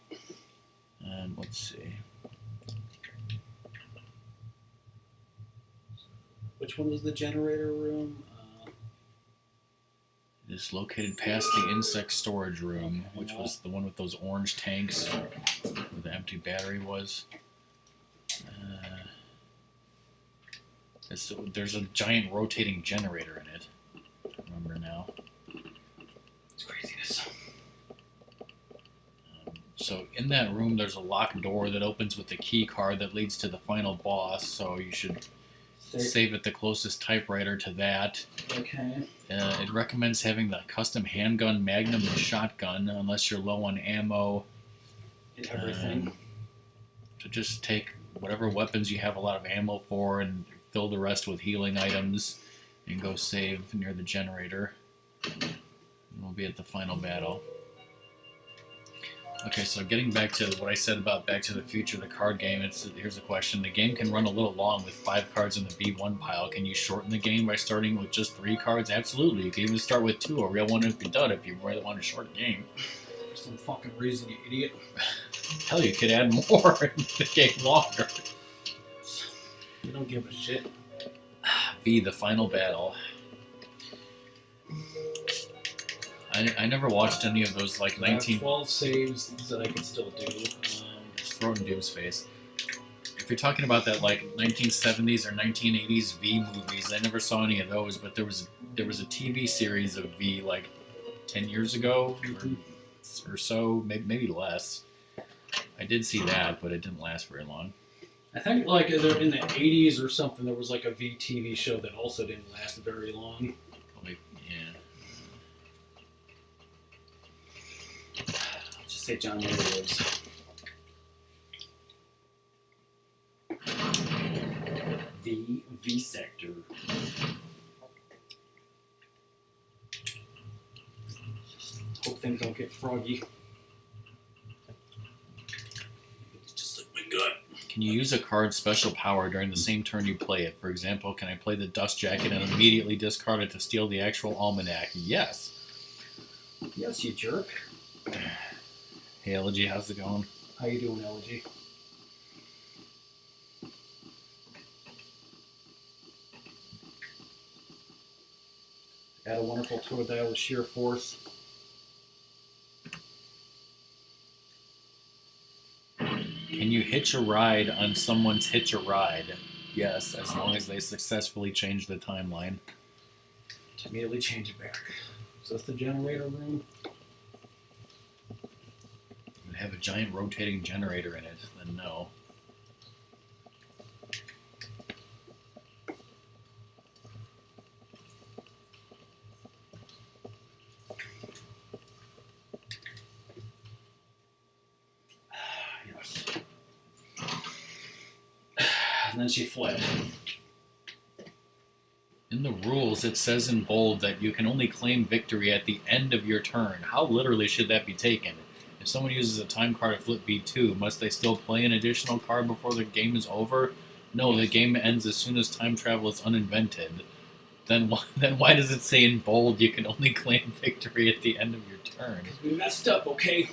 and let's see.
Which one was the generator room?
It is located past the insect storage room, which was the one with those orange tanks where the empty battery was. There's a giant rotating generator in it. I remember now.
It's craziness.
So in that room, there's a locked door that opens with the key card that leads to the final boss. So you should save at the closest typewriter to that.
Okay.
It recommends having the custom handgun, magnum, and shotgun unless you're low on ammo.
And everything.
So just take whatever weapons you have a lot of ammo for and fill the rest with healing items and go save near the generator. And we'll be at the final battle. Okay, so getting back to what I said about Back to the Future, the card game, here's a question. The game can run a little long with 5 cards in the B1 pile. Can you shorten the game by starting with just 3 cards? Absolutely. You can even start with 2, a real one if you're done, if you really want a short game.
For some fucking reason, you idiot.
Hell, you could add more and make the game longer.
You don't give a shit.
V, the final battle. I never watched any of those like
I have
19...
12 saves that I can still do.
Just throw it in Doom's face. If you're talking about that like 1970s or 1980s V movies, I never saw any of those, but there was a TV series of V like 10 years ago or so, maybe less. I did see that, but it didn't last very long.
I think like either in the 80s or something, there was like a V TV show that also didn't last very long.
Probably, yeah.
Let's just say John Mayer lives. V sector. Hope things don't get froggy. It's just like my gut.
Can you use a card's special power during the same turn you play it? For example, can I play the dust jacket and immediately discard it to steal the actual almanac? Yes.
Yes, you jerk.
Hey, LG, how's it going?
How you doing, LG? Had a wonderful tour there with Sheer Force.
Can you hitch a ride on someone's hitch a ride? Yes, as long as they successfully change the timeline.
Immediately change it back. Is this the generator room?
It would have a giant rotating generator in it, then no.
Yes. And then she fled.
In the rules, it says in bold that you can only claim victory at the end of your turn. How literally should that be taken? If someone uses a time card to flip B2, must they still play an additional card before the game is over? No, the game ends as soon as time travel is uninvented. Then why does it say in bold you can only claim victory at the end of your turn?
We messed up, okay?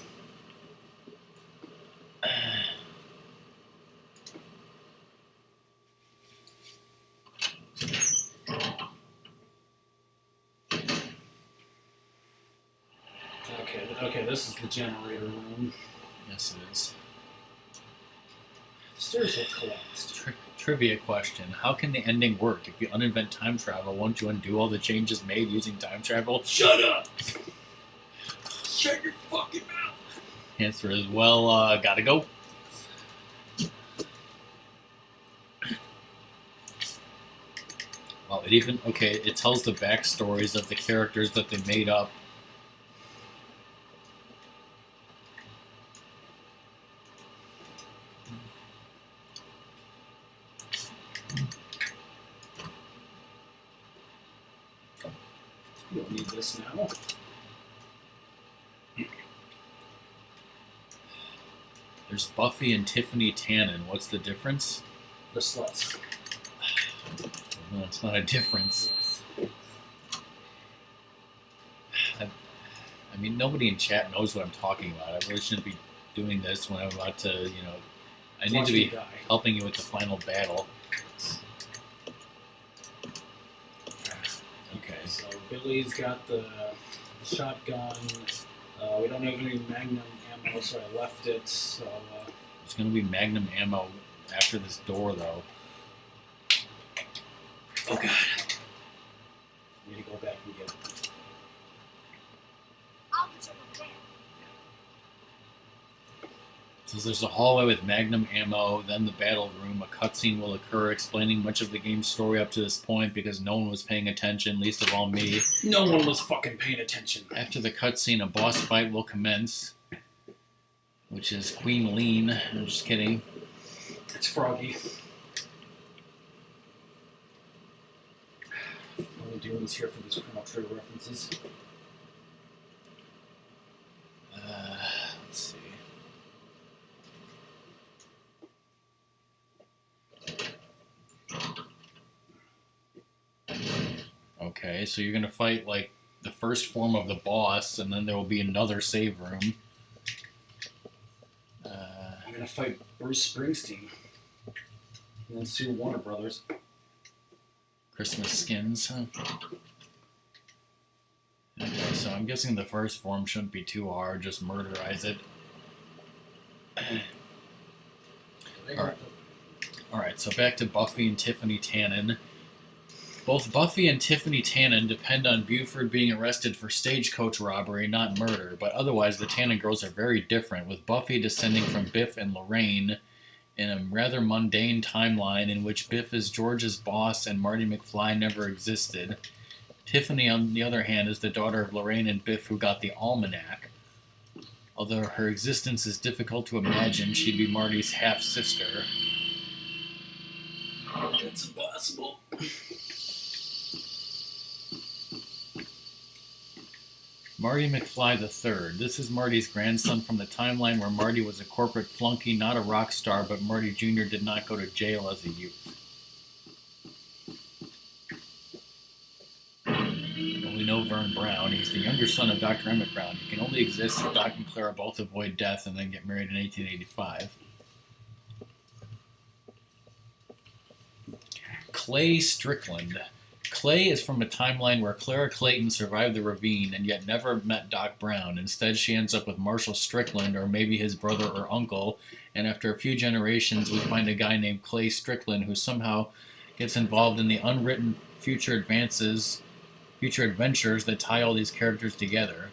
Okay, this is the generator room.
Yes, it is.
Stairs have collapsed.
Trivia question. How can the ending work? If you uninvent time travel, won't you undo all the changes made using time travel?
Shut up! Shut your fucking mouth!
Answer is, well, gotta go. Well, it tells the backstories of the characters that they made up.
You don't need this now.
There's Buffy and Tiffany Tannen. What's the difference?
The sluts.
Well, it's not a difference. I mean, nobody in chat knows what I'm talking about. I really shouldn't be doing this when I'm about to, I need
Watch
to
me
be
die.
helping you with the final battle. Okay.
So Billy's got the shotgun. We don't have any Magnum ammo, so I left it. So
There's going to be Magnum ammo after this door, though.
oh god, I need to go back and get it.
I'll be over there.
So there's a hallway with Magnum ammo, then the battle room. A cutscene will occur explaining much of the game's story up to this point because no one was paying attention, least of all me.
No one was fucking paying attention.
After the cutscene, a boss fight will commence, which is Queen Lean. I'm just kidding.
It's Froggy. Only doing this here for these Chrono Trigger references.
Let's see. Okay, so you're gonna fight like the first form of the boss, and then there will be another save room.
I'm gonna fight Bruce Springsteen. And then sue Warner Brothers.
Christmas skins, huh? Okay, so I'm guessing the first form shouldn't be too hard, just murderize it. Alright, so back to Buffy and Tiffany Tannen. Both Buffy and Tiffany Tannen depend on Buford being arrested for stagecoach robbery, not murder, but otherwise the Tannen girls are very different, with Buffy descending from Biff and Lorraine in a rather mundane timeline in which Biff is George's boss and Marty McFly never existed. Tiffany, on the other hand, is the daughter of Lorraine and Biff who got the almanac. Although her existence is difficult to imagine, she'd be Marty's half-sister.
It's impossible.
Marty McFly III. This is Marty's grandson from the timeline where Marty was a corporate flunky, not a rock star, but Marty Jr. did not go to jail as a youth. Well, we know Vern Brown. He's the younger son of Dr. Emmett Brown. He can only exist if Doc and Clara both avoid death and then get married in 1885. Clay Strickland. Clay is from a timeline where Clara Clayton survived the ravine and yet never met Doc Brown. Instead, she ends up with Marshall Strickland, or maybe his brother or uncle, and after a few generations, we find a guy named Clay Strickland who somehow gets involved in the unwritten future adventures that tie all these characters together.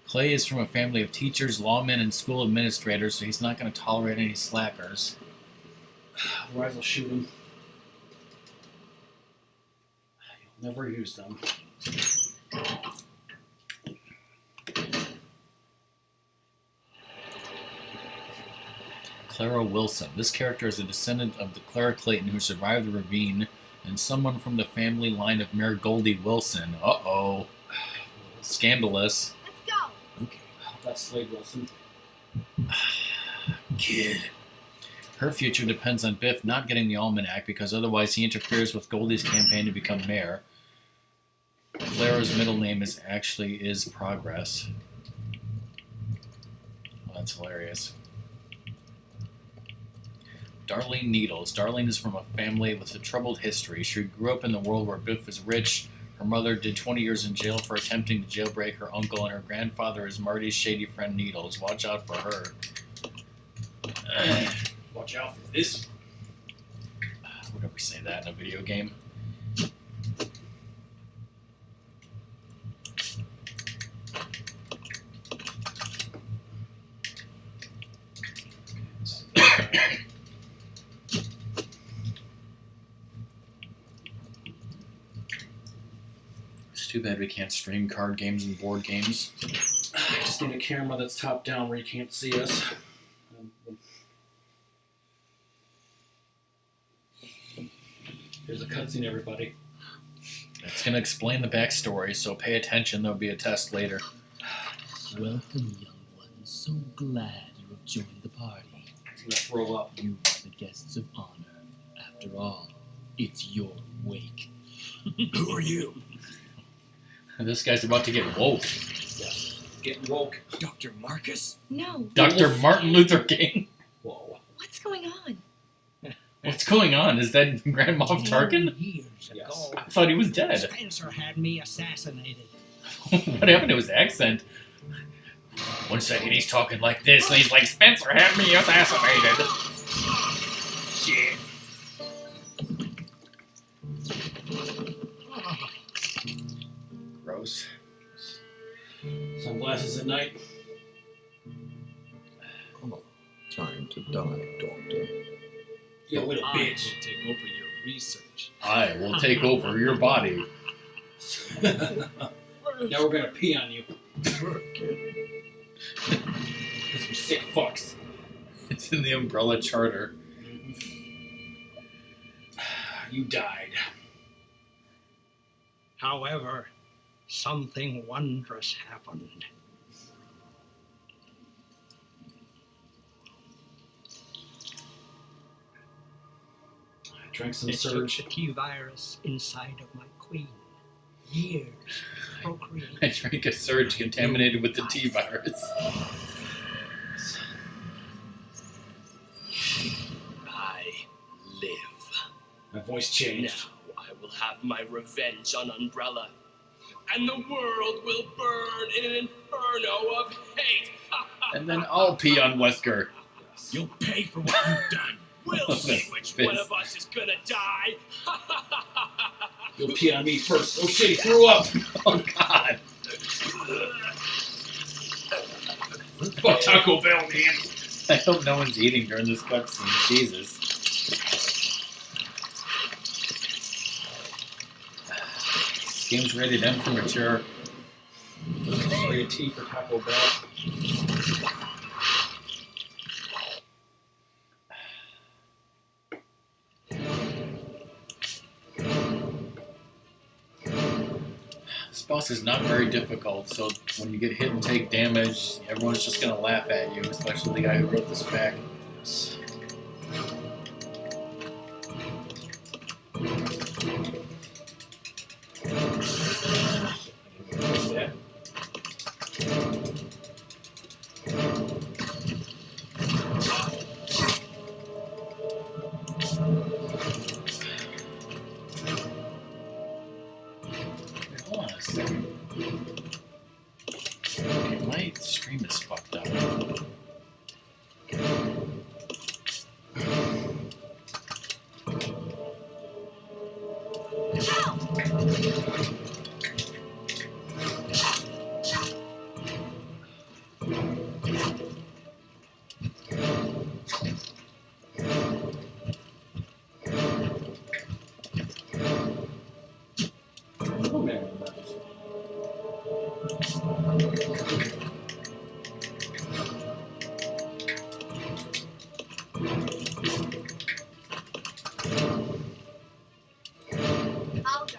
Clay is from a family of teachers, lawmen, and school administrators, so he's not going to tolerate any slackers.
Otherwise, I'll shoot him. You'll never use them.
Clara Wilson. This character is a descendant of the Clara Clayton who survived the ravine, and someone from the family line of Mayor Goldie Wilson. Uh-oh. Scandalous.
Let's go.
Okay.
That's Slade Wilson.
Kid. Her future depends on Biff not getting the almanac because otherwise he interferes with Goldie's campaign to become mayor. Clara's middle name is Progress. Well, that's hilarious. Darlene Needles. Darlene is from a family with a troubled history. She grew up in the world where Biff is rich. Her mother did 20 years in jail for attempting to jailbreak her uncle, and her grandfather is Marty's shady friend Needles. Watch out for her.
Watch out for this.
Would ever say that in a video game? It's too bad we can't stream card games and board games.
I just need a camera that's top down where you can't see us. Here's a cutscene, everybody.
It's going to explain the backstory, so pay attention. There'll be a test later.
Welcome, young ones. So glad you have joined the party.
He's gonna throw up.
You are the guests of honor. After all, it's your wake.
Who are you?
This guy's about to get woke.
Yes. Getting woke.
Dr. Marcus?
No.
Dr. Martin Luther King?
Whoa.
What's going on?
What's going on? Is that Grand Moff Tarkin?
Years
Yes.
ago,
I thought he was dead.
Spencer had me assassinated.
What happened to his accent? 1 second he's talking like this, and he's like, Spencer had me assassinated. Shit. Gross.
Sunglasses at night.
Come on. Time to die, Doctor.
You little
I
bitch.
will take over your research.
I will take over your body.
Now we're gonna pee on you.
Kid.
Because we're sick fucks.
It's in the Umbrella Charter.
You died.
However, something wondrous happened.
I drank some
It took
surge.
the T-virus inside of my queen. Years procreating.
I drank a surge contaminated with the T virus.
I live.
My voice changed.
Now I will have my revenge on Umbrella. And the world will burn in an inferno of hate.
And then I'll pee on Wesker.
You'll pay for what you've done.
We'll see which one of us is gonna die.
You'll pee on me first. Oh shit, he threw up.
Oh, God.
Fuck Taco Bell, man.
I hope no one's eating during this cutscene. Jesus. This game's rated M for mature.
Rated T for Taco Bell.
This boss is not very difficult, so when you get hit and take damage, everyone's just gonna laugh at you, especially the guy who wrote this back. pause. Okay, my stream is fucked up.
Oh, man.
I'll go.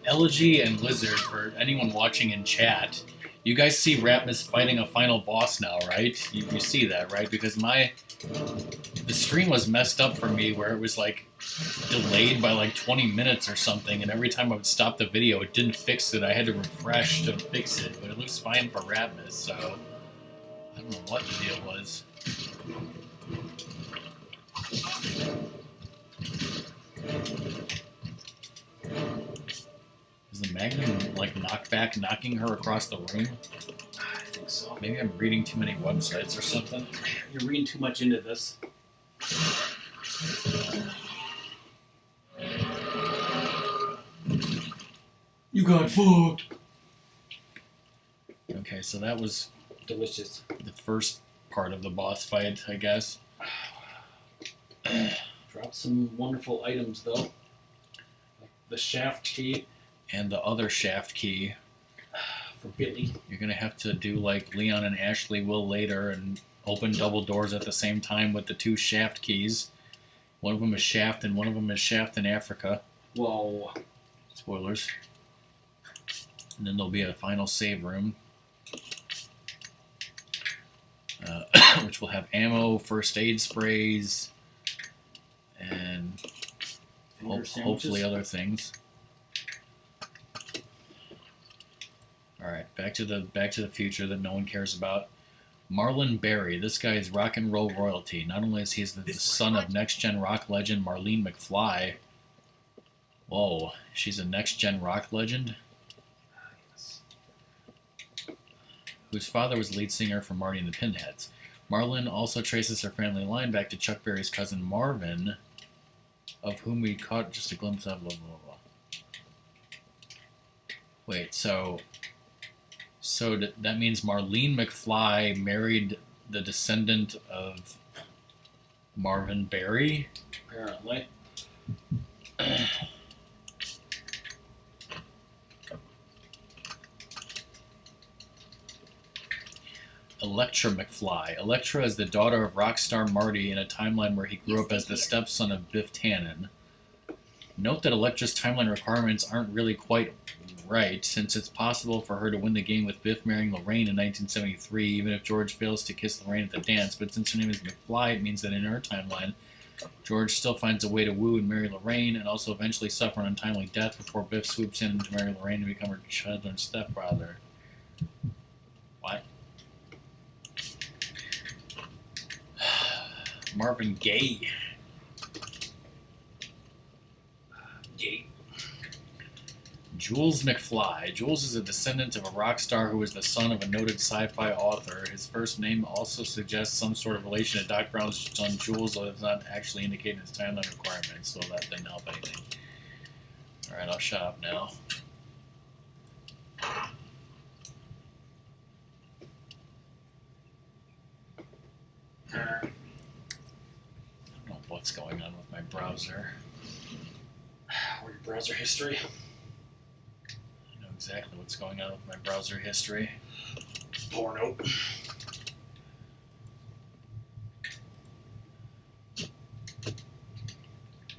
Elegy and Lizard, for anyone watching in chat, you guys see Ratmus fighting a final boss now, right? You see that, right? Because the stream was messed up for me where it was like delayed by like 20 minutes or something, and every time I would stop the video, it didn't fix it. I had to refresh to fix it, but it looks fine for Ratmus, so I don't know what the deal was. Is the Magnum like knockback knocking her across the room?
I think so.
Maybe I'm reading too many websites or something.
You're reading too much into this. You got fucked.
Okay, so that was
Delicious.
the first part of the boss fight, I guess.
Drop some wonderful items, though. Like the shaft key
And the other shaft key,
for Billy.
you're gonna have to do like Leon and Ashley will later and open double doors at the same time with the two shaft keys. One of them is Shaft and one of them is Shaft in Africa.
Whoa.
Spoilers. And then there'll be a final save room, which will have ammo, first aid sprays, and hopefully other things. All right, back to the future that no one cares about. Marlon Berry, this guy is rock and roll royalty. Not only is he the son of next-gen rock legend Marlene McFly. Whoa, she's a next-gen rock legend? Whose father was lead singer for Marty and the Pinheads. Marlon also traces her family line back to Chuck Berry's cousin Marvin, of whom we caught just a glimpse of, blah, blah, blah. Wait, so that means Marlene McFly married the descendant of Marvin Berry?
Apparently.
Electra McFly. Electra is the daughter of rock star Marty in a timeline where he grew up as the stepson of Biff Tannen. Note that Electra's timeline requirements aren't really quite right, since it's possible for her to win the game with Biff marrying Lorraine in 1973, even if George fails to kiss Lorraine at the dance, but since her name is McFly, it means that in her timeline, George still finds a way to woo and marry Lorraine, and also eventually suffer an untimely death before Biff swoops in to marry Lorraine and become her children's stepfather. What? Marvin Gaye.
Gay.
Jules McFly. Jules is a descendant of a rock star who is the son of a noted sci-fi author. His first name also suggests some sort of relation to Doc Brown's son Jules, though it's not actually indicated in his timeline requirements, so that didn't help anything. Alright, I'll shut up now. I don't know what's going on with my browser.
Or your browser history.
I know exactly what's going on with my browser history.
Porno. Could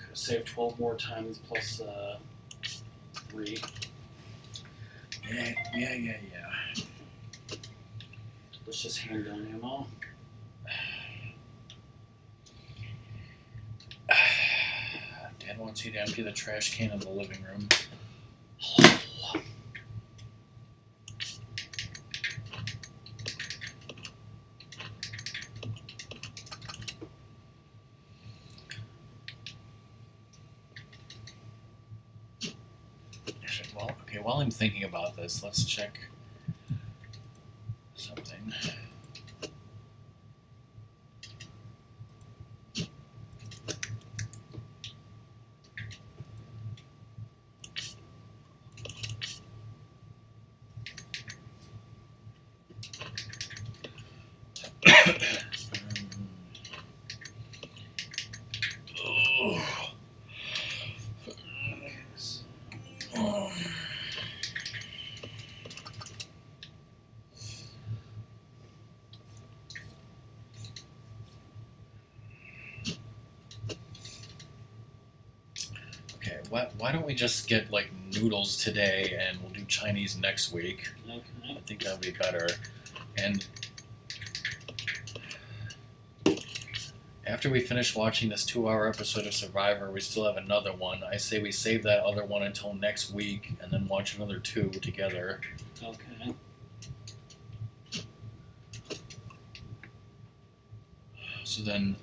have saved 12 more times plus 3.
Yeah.
Let's just handgun ammo.
Dad wants you to empty the trash can in the living room. while I'm thinking about this, let's check something. Okay, why don't we just get like noodles today and we'll do Chinese next week?
Okay.
I think that'll be better. And after we finish watching this 2-hour episode of Survivor, we still have another one. I say we save that other one until next week and then watch another 2 together.
Okay.
So then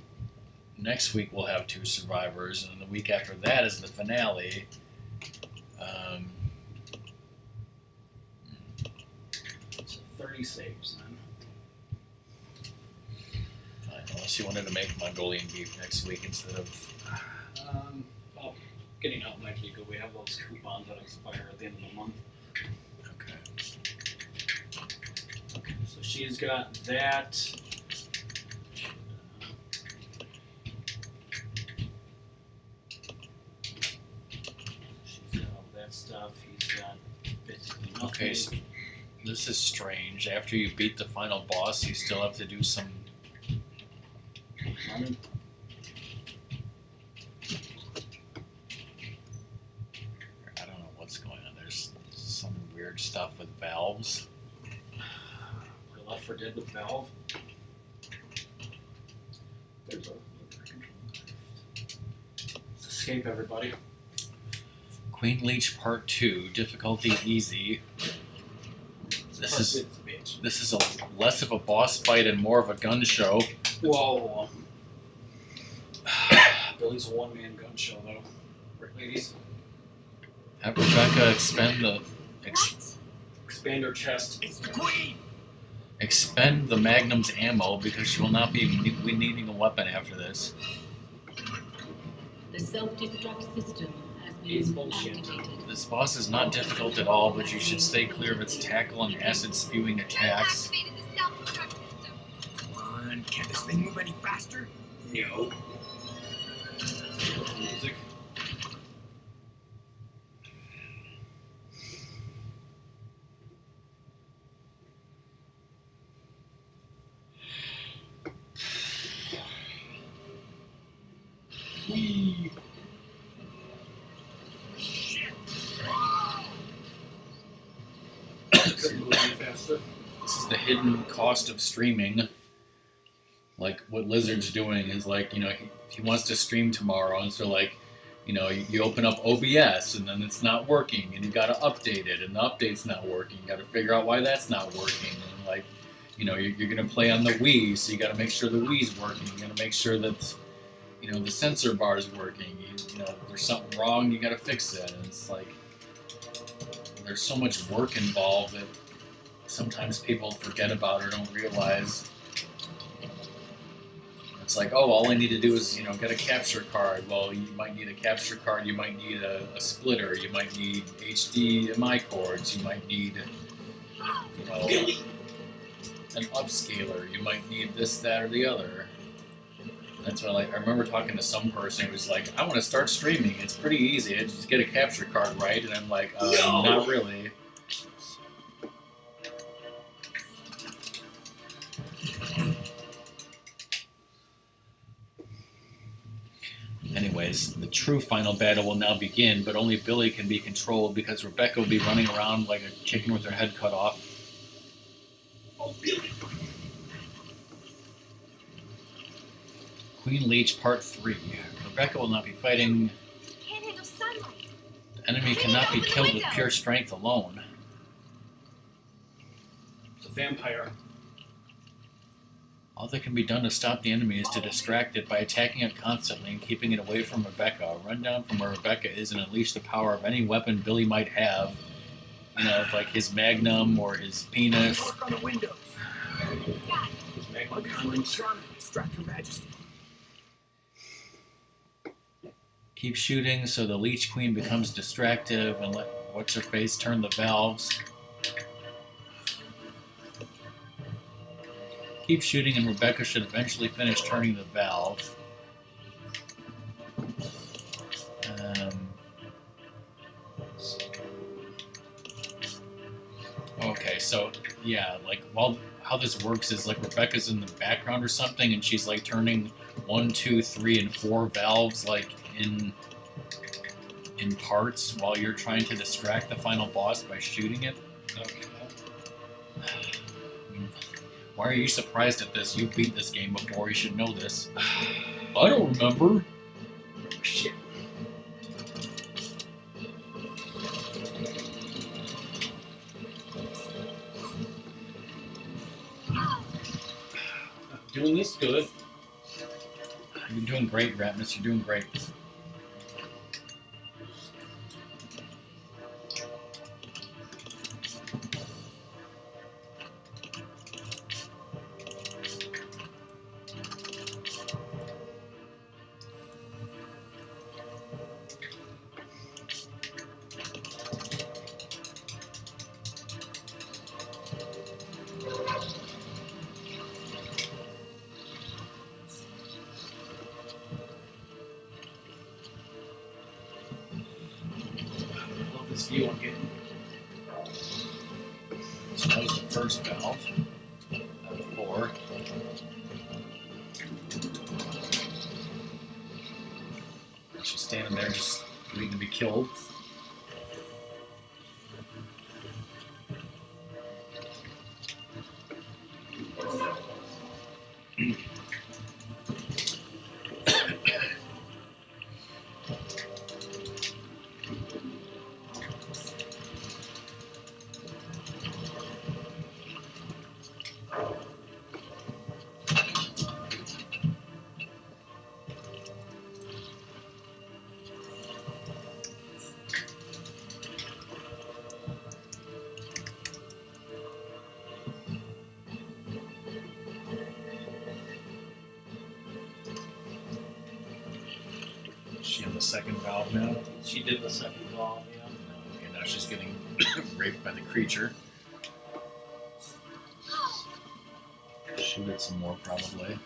next week we'll have 2 Survivors, and the week after that is the finale.
So 30 saves then.
Fine, unless you wanted to make Mongolian beef next week instead of...
Well, getting out might be good. We have those coupons that expire at the end of the month.
Okay.
Okay, so she's got that. She's got all that stuff. He's got basically nothing.
Okay, so this is strange. After you beat the final boss, you still have to do some...
Running.
I don't know what's going on. There's some weird stuff with valves.
We're left for dead with Valve. There's a Let's escape, everybody.
Queen Leech Part 2, difficulty easy. This is a less of a boss fight and more of a gun show.
Whoa. Billy's a one-man gun show, though. Right, ladies?
Have Rebecca expend
Expand her chest.
It's the Queen!
expend the Magnum's ammo because she will not be needing a weapon after this.
The self-destruct system has
It's
been
bullshit.
activated.
This boss is not difficult at all, but you should stay clear of its tackle and acid-spewing attacks.
Activated the self-destruct system.
Come on, can't this thing move any faster? No.
Music. Couldn't move any faster.
This is the hidden cost of streaming. Like, what Lizard's doing is, like, you know, he wants to stream tomorrow, and so, like, you know, you open up OBS, and then it's not working, and you gotta update it, and the update's not working. You gotta figure out why that's not working, and, like, you know, you're gonna play on the Wii, so you gotta make sure the Wii's working. You gotta make sure that, you know, the sensor bar is working. You know, if there's something wrong, you gotta fix it, and it's like, there's so much work involved that sometimes people forget about or don't realize. It's like, oh, all I need to do is, you know, get a capture card. Well, you might need a capture card, you might need a splitter, you might need HDMI cords, you might need, you know, an upscaler, you might need this, that, or the other. That's why, like, I remember talking to some person who was like, I want to start streaming, it's pretty easy, I just get a capture card, right? And I'm like,
No.
not really. Anyways, the true final battle will now begin, but only Billy can be controlled because Rebecca will be running around like a chicken with her head cut off.
Oh, Billy!
Queen Leech Part 3. Rebecca will not be fighting.
Can't handle sunlight.
The enemy cannot be killed with pure strength alone.
It's a vampire.
All that can be done to stop the enemy is to distract it by attacking it constantly and keeping it away from Rebecca. Run down from where Rebecca is and unleash the power of any weapon Billy might have. you know, like his magnum or his penis.
Work on the windows.
Magma
I'm trying to distract Her Majesty.
Keep shooting so the Leech Queen becomes distractive and let What's-Her-Face turn the valves. Keep shooting and Rebecca should eventually finish turning the valve. Okay, so yeah, like how this works is like Rebecca's in the background or something, and she's like turning 1, 2, 3, and 4 valves like in parts while you're trying to distract the final boss by shooting it.
Okay.
I mean, why are you surprised at this? You beat this game before. You should know this. I don't remember.
Shit. Doing this good.
You're doing great, Ratmus. You're doing great.
Love this view I'm getting.
So that was the first valve. Out of 4. She's standing there just waiting to be killed. Is she on the second valve now?
She did the second valve, yeah.
Okay, now she's getting raped by the creature. Shoot it some more, probably.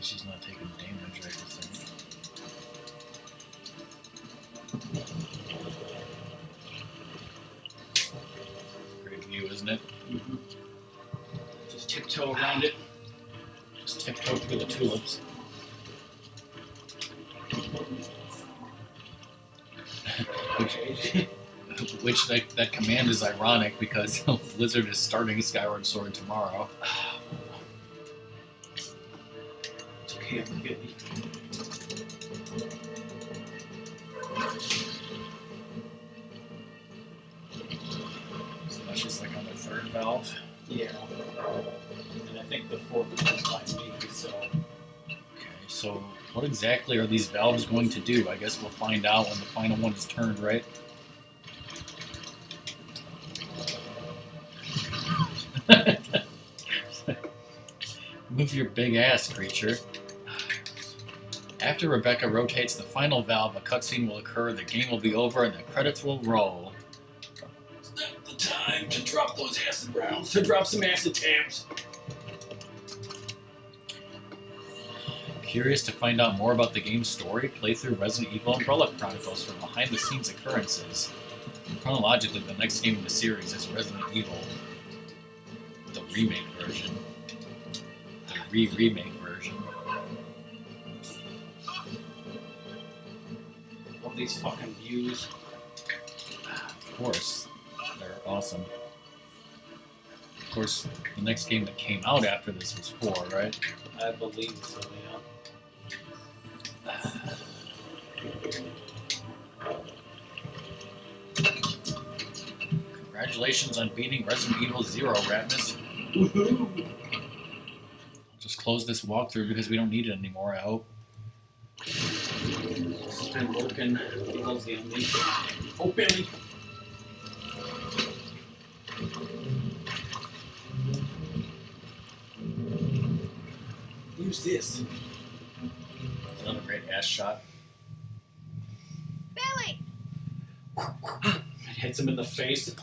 She's not taking damage, right? This thing. Great view, isn't it?
Mm-hmm. Just tiptoe around it.
Just tiptoe through the tulips. Which that command is ironic because Blizzard is starting Skyward Sword tomorrow.
It's okay, I'm getting it.
So that's just like on the third valve.
Yeah. And I think the fourth is by me, so.
Okay, so what exactly are these valves going to do? I guess we'll find out when the final one is turned, right? Move your big ass, creature. After Rebecca rotates the final valve, a cutscene will occur, the game will be over, and the credits will roll.
It's not the time to drop those acid rounds, to drop some acid tabs.
Curious to find out more about the game's story? Play through Resident Evil Umbrella Chronicles for behind-the-scenes occurrences. Chronologically, the next game in the series is Resident Evil, the remake version. The remake version.
Love these fucking views.
Of course, they're awesome. Of course, the next game that came out after this was 4, right?
I believe so, yeah.
Congratulations on beating Resident Evil 0, Ratmus.
Woohoo!
Just close this walkthrough because we don't need it anymore, I hope.
It's been working. He loves the unleash. Oh, Billy!
Who's this?
Another great ass shot.
Billy!
It hits him in the face.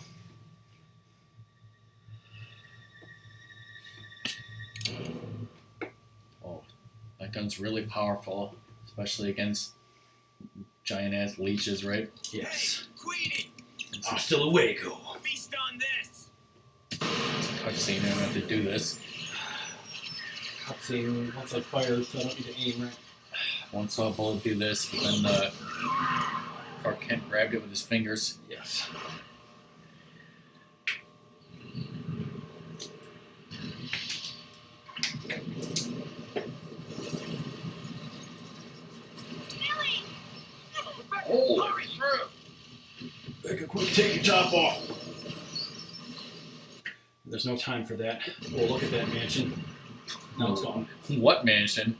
Oh, that gun's really powerful, especially against giant ass leeches, right?
Yes.
Queenie!
Hasta luego.
Feast on this!
Cutscene, I don't have to do this.
Cutscene. Once I fire, so I don't need to aim right.
Once saw a bullet do this, but then Clark Kent grabbed it with his fingers.
Yes.
Billy!
Holy crap!
Becca, quick, take your top off.
There's no time for that. We'll look at that mansion. Now it's gone.
What mansion?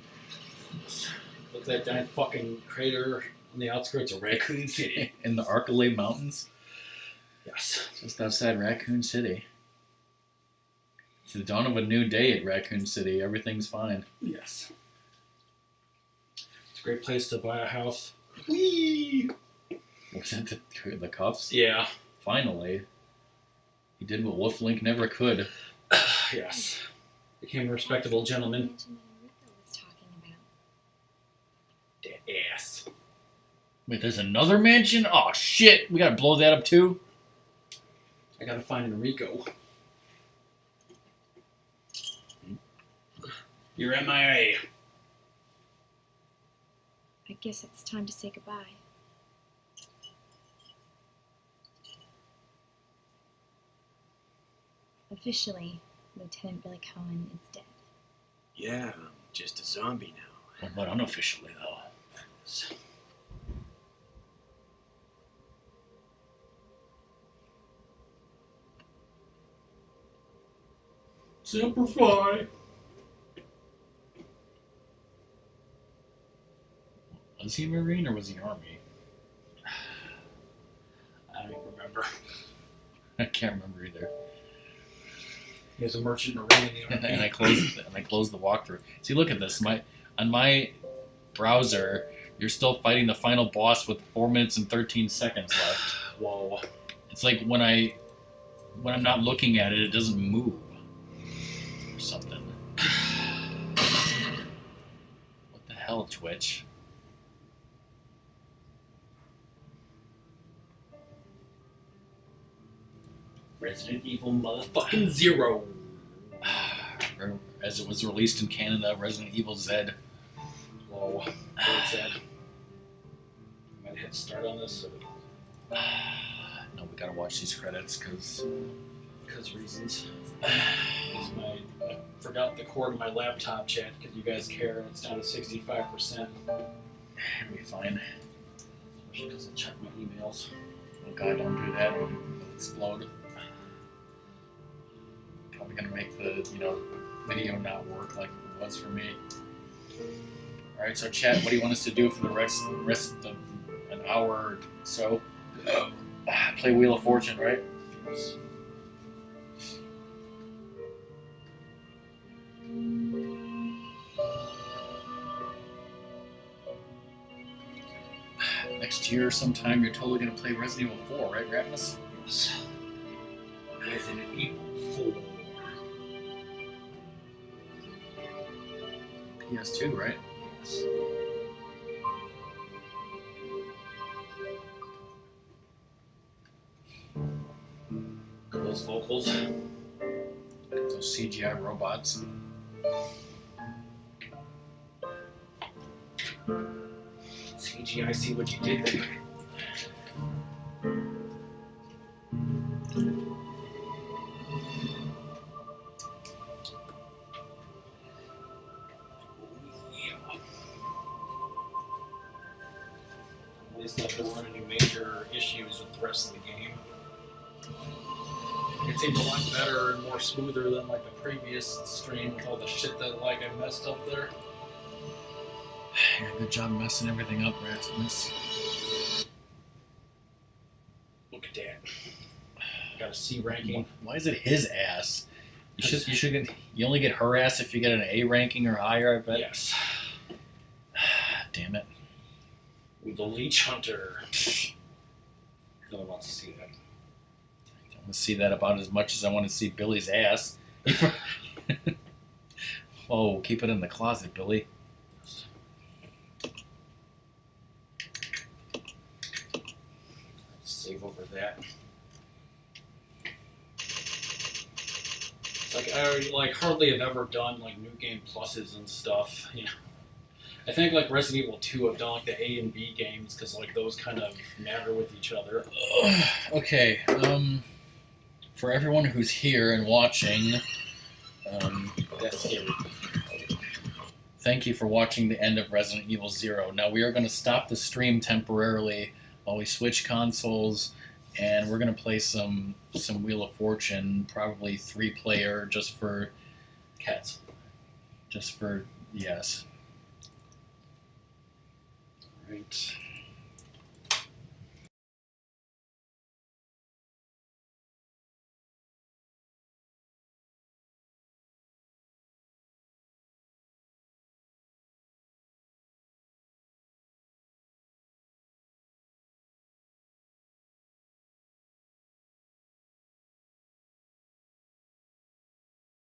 Look at that giant fucking crater on the outskirts of Raccoon City.
In the Arkalay Mountains?
Yes.
Just outside Raccoon City. It's the dawn of a new day at Raccoon City. Everything's fine.
Yes. It's a great place to buy a house.
Whee! Was that the cuffs?
Yeah.
Finally. He did what Wolf Link never could.
Yes. Became a respectable gentleman.
Mansion that Enrico was talking about.
Dead ass.
Wait, there's another mansion? Oh shit! We gotta blow that up too?
I gotta find Enrico. You're MIA.
I guess it's time to say goodbye. Officially, Lieutenant Billy Cohen is dead.
Yeah, I'm just a zombie now.
Well, but unofficially though.
Simplify.
Was he Marine or was he Army?
I don't even remember.
I can't remember either.
He was a merchant marine in the army.
and I closed the walkthrough. See, look at this. On my browser, you're still fighting the final boss with 4 minutes and 13 seconds left.
Whoa.
It's like when I'm not looking at it, it doesn't move or something. What the hell, Twitch?
Resident Evil motherfucking 0.
As it was released in Canada, Resident Evil Z.
Whoa. Very sad. I'm gonna hit start on this
No, we gotta watch these credits because
because reasons. I forgot the cord of my laptop chat because you guys care and it's down to 65%.
it'll be fine.
Especially because I check my emails.
Oh god, don't do that. It'll explode. Probably gonna make the video not work like it was for me. Alright, so chat, what do you want us to do for the rest of an hour or so? Play Wheel of Fortune, right? Next year sometime you're totally gonna play Resident Evil 4, right, Ratmus?
Yes. Resident Evil 4.
PS2, right?
Yes. Those vocals.
Those CGI robots.
CGI, see what you did there. At least not to run any major issues with the rest of the game. It seems a lot better and more smoother than like the previous stream with all the shit that like I messed up there.
Yeah, good job messing everything up, Ratmus.
Look at that. Got a C ranking.
Why is it his ass? You only get harassed if you get an A ranking or higher, I bet.
Yes.
Damn it.
The Leech Hunter. No one wants to see that.
I want to see that about as much as I want to see Billy's ass. Oh, keep it in the closet, Billy.
Save over that. It's like I hardly have ever done like new game pluses and stuff. You know, I think like Resident Evil 2 have done like the A and B games because like those kind of matter with each other.
Okay. For everyone who's here and watching,
That's scary.
thank you for watching the end of Resident Evil 0. Now we are going to stop the stream temporarily while we switch consoles, and we're going to play some Wheel of Fortune, probably 3-player, just for
Cats.
yes.
Right.